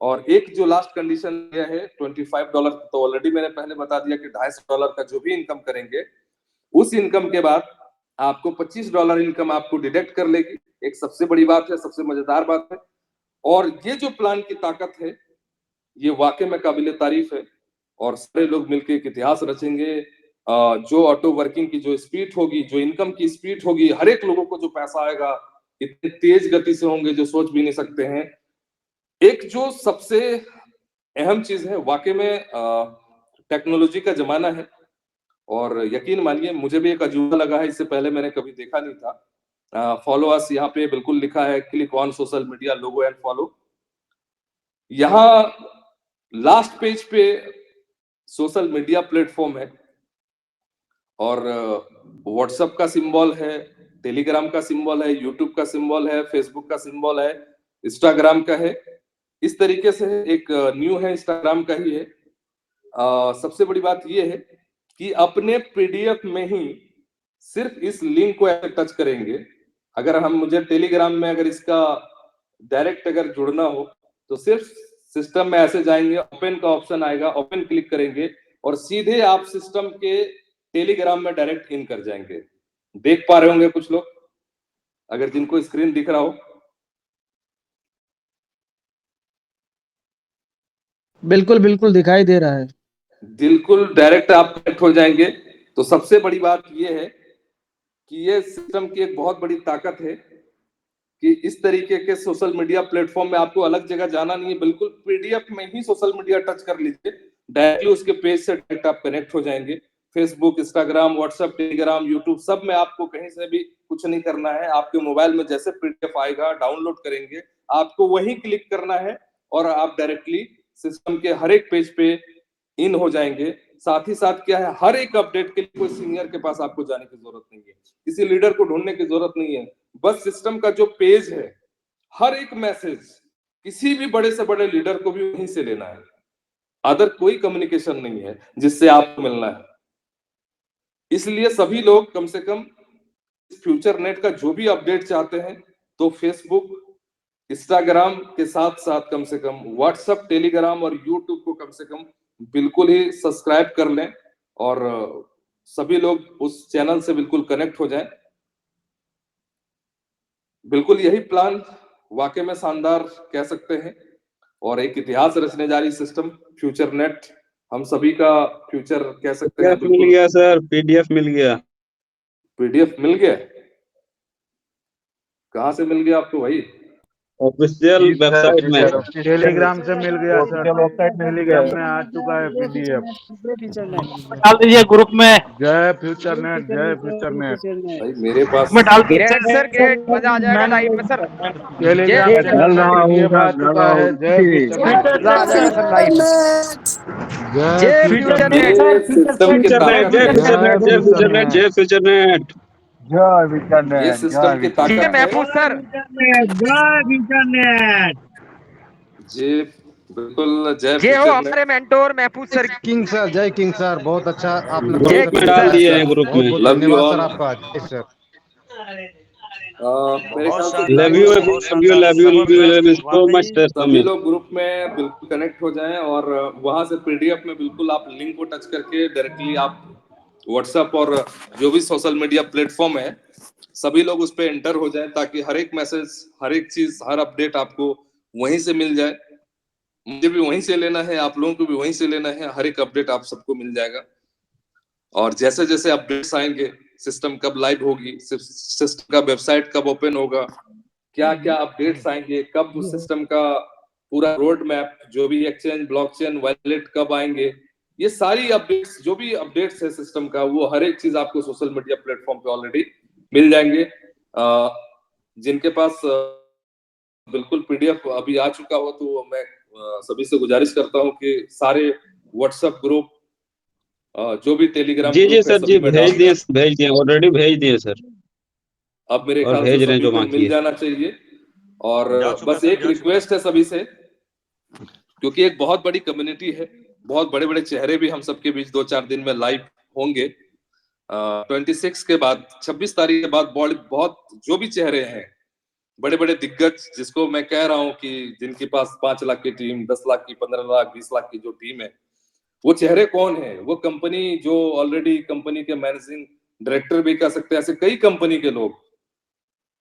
Speaker 1: और एक जो लास्ट कंडीशन यह है $25, तो ऑलरेडी मैंने पहले बता दिया कि $250 का जो भी इनकम करेंगे उस इनकम के बाद आपको $25 इनकम आपको डिडक्ट कर लेगी। एक सबसे बड़ी बात है, सबसे मजेदार बात है। और ये जो प्लान की ताकत है ये वाकई में काबिले तारीफ है, और सारे लोग मिलकर एक इतिहास रचेंगे। जो ऑटो वर्किंग की जो स्पीड होगी, जो इनकम की स्पीड होगी, हर एक लोगों को जो पैसा आएगा इतनी तेज गति से होंगे जो सोच भी नहीं सकते हैं। एक जो सबसे अहम चीज है, वाकई में टेक्नोलॉजी का जमाना है, और यकीन मानिए मुझे भी एक अजूबा लगा है, इससे पहले मैंने कभी देखा नहीं था। फॉलो अस यहाँ पे बिल्कुल लिखा है, click on social media logo and follow. यहाँ लास्ट पेज पे सोशल मीडिया प्लेटफॉर्म है, और व्हाट्सएप का सिंबल है, टेलीग्राम का सिंबल है, यूट्यूब का सिंबल है, फेसबुक का सिंबल है, इंस्टाग्राम का है। इस तरीके से एक न्यू है, इंस्टाग्राम का ही है। सबसे बड़ी बात यह है कि अपने PDF में ही सिर्फ इस लिंक को ऐसे टच करेंगे। अगर हम मुझे टेलीग्राम में अगर इसका डायरेक्ट अगर जुड़ना हो तो सिर्फ सिस्टम में ऐसे जाएंगे, ओपन का ऑप्शन आएगा, ओपन क्लिक करेंगे और सीधे आप सिस्टम के टेलीग्राम में डायरेक्ट इन कर जाएंगे। देख पा रहे होंगे कुछ लोग, अगर जिनको स्क्रीन दिख रहा हो।
Speaker 5: बिल्कुल बिल्कुल दिखाई दे रहा है,
Speaker 1: बिल्कुल डायरेक्ट आप कनेक्ट हो जाएंगे। तो सबसे बड़ी बात यह है कि ये सिस्टम की एक बहुत बड़ी ताकत है कि इस तरीके के सोशल मीडिया प्लेटफॉर्म में आपको अलग जगह जाना नहीं है, बिल्कुल PDF में ही सोशल मीडिया टच कर लीजिए, डायरेक्टली उसके पेज से डायरेक्ट आप कनेक्ट हो जाएंगे। Facebook, Instagram, WhatsApp, Telegram, YouTube सब में आपको कहीं से भी कुछ नहीं करना है। आपके मोबाइल में जैसे PDF आएगा डाउनलोड करेंगे, आपको वही क्लिक करना है और आप डायरेक्टली सिस्टम के हर एक पेज पे इन हो जाएंगे। साथ ही साथ क्या है, हर एक अपडेट के लिए कोई सीनियर के पास आपको जाने की जरूरत नहीं है, किसी लीडर को ढूंढने की जरूरत नहीं है। बस सिस्टम का जो पेज है, हर एक मैसेज किसी भी बड़े से बड़े लीडर को भी वहीं से लेना है। अदर कोई कम्युनिकेशन नहीं है जिससे आपको मिलना है। इसलिए सभी लोग कम से कम फ्यूचर नेट का जो भी अपडेट चाहते हैं तो फेसबुक, इंस्टाग्राम के साथ साथ कम से कम व्हाट्सएप, टेलीग्राम और यूट्यूब को कम से कम बिल्कुल ही सब्सक्राइब कर लें और सभी लोग उस चैनल से बिल्कुल कनेक्ट हो जाएं। बिल्कुल यही प्लान वाकई में शानदार कह सकते हैं और एक इतिहास रचने जा रही सिस्टम फ्यूचर नेट, हम सभी का फ्यूचर कह सकते हैं।
Speaker 8: मिल गया सर, PDF मिल गया।
Speaker 1: PDF मिल गया? कहाँ से मिल गया आपको भाई?
Speaker 8: ऑफिशियल वेबसाइट में,
Speaker 2: टेलीग्राम से मिल गया सर, वेबसाइट में टेलीग्राम में आ चुका है PDF।
Speaker 5: डाल दीजिए ग्रुप में।
Speaker 2: जय फ्यूचर नेट, जय फ्यूचर नेट।
Speaker 1: भाई मेरे पास
Speaker 5: में डाल
Speaker 7: सर गेट मजा आ जाएगा लाइव में सर।
Speaker 2: टेलीग्राम में
Speaker 8: चल रहा हूँ,
Speaker 2: आ चुका है। जय फ्यूचर
Speaker 7: मजा आ जाएगा सर लाइव। जय फ्यूचर नेट,
Speaker 1: सिस्टम की ताकत है।
Speaker 8: जय फ्यूचर नेट।
Speaker 1: ये सिस्टम की ताकत है।
Speaker 7: महफूज सर।
Speaker 1: जी बिल्कुल, जय
Speaker 7: जय हो
Speaker 1: फ्यूचर
Speaker 7: हमारे मेंटोर महफूज सर।
Speaker 11: किंग सर, जय किंग सर, बहुत अच्छा आपने
Speaker 8: ग्रुप में डाल दिए हैं, ग्रुप में।
Speaker 11: बहुत
Speaker 1: लव यू
Speaker 11: धन्यवाद
Speaker 1: ऑल।
Speaker 11: सर आपका। जय सर।
Speaker 1: मेरे ख्याल से
Speaker 8: लव यू,
Speaker 3: बहुत
Speaker 8: love you, love you, love you so much sir.
Speaker 1: सभी लोग ग्रुप में बिल्कुल कनेक्ट हो जाएं और वहां से पीडीएफ में बिल्कुल आप लिंक को टच करके डायरेक्टली आप व्हाट्सएप और जो भी सोशल मीडिया प्लेटफॉर्म है सभी लोग उस पर एंटर हो जाएं, ताकि हर एक मैसेज, हर एक चीज, हर अपडेट आपको वहीं से मिल जाए। मुझे भी वहीं से लेना है, आप लोगों को भी वहीं से लेना है, हर एक अपडेट आप सबको मिल जाएगा। और जैसे जैसे अपडेट्स आएंगे, सिस्टम कब लाइव होगी, सिस्टम का वेबसाइट कब ओपन होगा, क्या क्या अपडेट्स आएंगे, कब सिस्टम का पूरा रोड मैप, जो भी एक्सचेंज, ब्लॉकचेन, वॉलेट कब आएंगे, ये सारी अपडेट्स, जो भी अपडेट्स है सिस्टम का, वो हर एक चीज आपको सोशल मीडिया प्लेटफॉर्म पे ऑलरेडी मिल जाएंगे। जिनके पास बिल्कुल पीडीएफ अभी आ चुका हो तो मैं सभी से गुजारिश करता हूं कि सारे व्हाट्सएप ग्रुप, जो भी टेलीग्राम
Speaker 8: जी
Speaker 1: ग्रुप
Speaker 8: जी
Speaker 1: है
Speaker 8: सर, जी
Speaker 1: सभी में डाल दिया।
Speaker 8: भेज दिए, ऑलरेडी भेज दिए सर।
Speaker 1: अब मेरे
Speaker 8: और
Speaker 1: ख्याल से
Speaker 8: भेज रहे हैं
Speaker 1: सभी
Speaker 8: जो
Speaker 1: को
Speaker 8: बाकी
Speaker 1: मिल
Speaker 8: है।
Speaker 1: जाना चाहिए। और
Speaker 3: जा चुका
Speaker 1: बस
Speaker 3: सर,
Speaker 1: एक
Speaker 3: जा चुका।
Speaker 1: रिक्वेस्ट है सभी से, क्योंकि एक बहुत बड़ी कम्युनिटी है, बहुत बड़े बड़े चेहरे भी हम सबके बीच 2-4 दिन में लाइव होंगे। 26 के बाद, 26 तारीख के बाद बहुत जो भी चेहरे हैं, बड़े बड़े दिग्गज, जिसको मैं कह रहा हूं कि जिनके पास 5 लाख की टीम, 10 लाख की, 15 लाख, 20 लाख की जो टीम है, वो चेहरे कौन है? वो कंपनी जो ऑलरेडी कंपनी के मैनेजिंग डायरेक्टर भी कह सकते हैं, ऐसे कई कंपनी के लोग,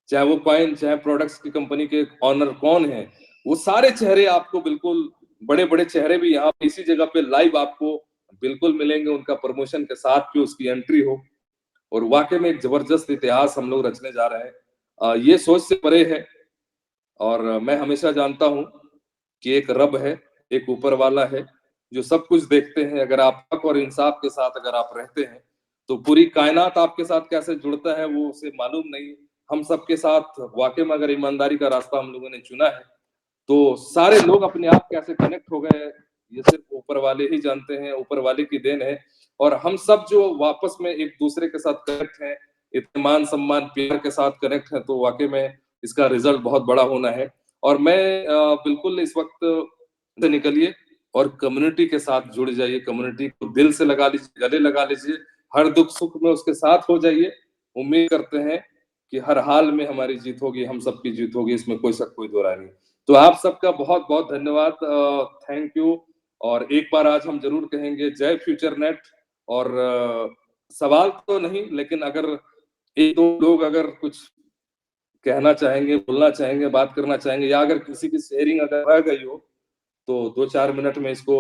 Speaker 1: चाहे वो कॉइन, चाहे प्रोडक्ट्स की कंपनी के ऑनर कौन है, वो सारे चेहरे आपको बिल्कुल, बड़े बड़े चेहरे भी यहाँ पे इसी जगह पे लाइव आपको बिल्कुल मिलेंगे। उनका प्रमोशन के साथ भी उसकी एंट्री हो, और वाकई में एक जबरदस्त इतिहास हम लोग रचने जा रहे हैं। ये सोच से परे है। और मैं हमेशा जानता हूं कि एक रब है, एक ऊपर वाला है जो सब कुछ देखते हैं। अगर आप हक और इंसाफ के साथ अगर आप रहते हैं तो पूरी कायनात आपके साथ कैसे जुड़ता है वो उसे मालूम नहीं। हम सबके साथ वाकई में अगर ईमानदारी का रास्ता हम लोगों ने चुना है तो सारे लोग अपने आप कैसे कनेक्ट हो गए, ये सिर्फ ऊपर वाले ही जानते हैं, ऊपर वाले की देन है। और हम सब जो वापस में एक दूसरे के साथ कनेक्ट हैं, इतने मान सम्मान प्यार के साथ कनेक्ट हैं, तो वाकई में इसका रिजल्ट बहुत बड़ा होना है। और मैं बिल्कुल इस वक्त से निकलिए और कम्युनिटी के साथ जुड़ जाइए, कम्युनिटी को दिल से लगा लीजिए, गले लगा लीजिए, हर दुख सुख में उसके साथ हो जाइए। उम्मीद करते हैं कि हर हाल में हमारी जीत होगी, हम सबकी जीत होगी, इसमें कोई शक, कोई दो राय नहीं। तो आप सबका बहुत बहुत धन्यवाद, थैंक यू। और एक बार आज हम जरूर कहेंगे जय फ्यूचर नेट। और सवाल तो नहीं, लेकिन अगर एक दो लोग अगर कुछ कहना चाहेंगे, बोलना चाहेंगे, बात करना चाहेंगे, या अगर किसी की शेयरिंग अगर रह गई हो तो 2-4 मिनट में इसको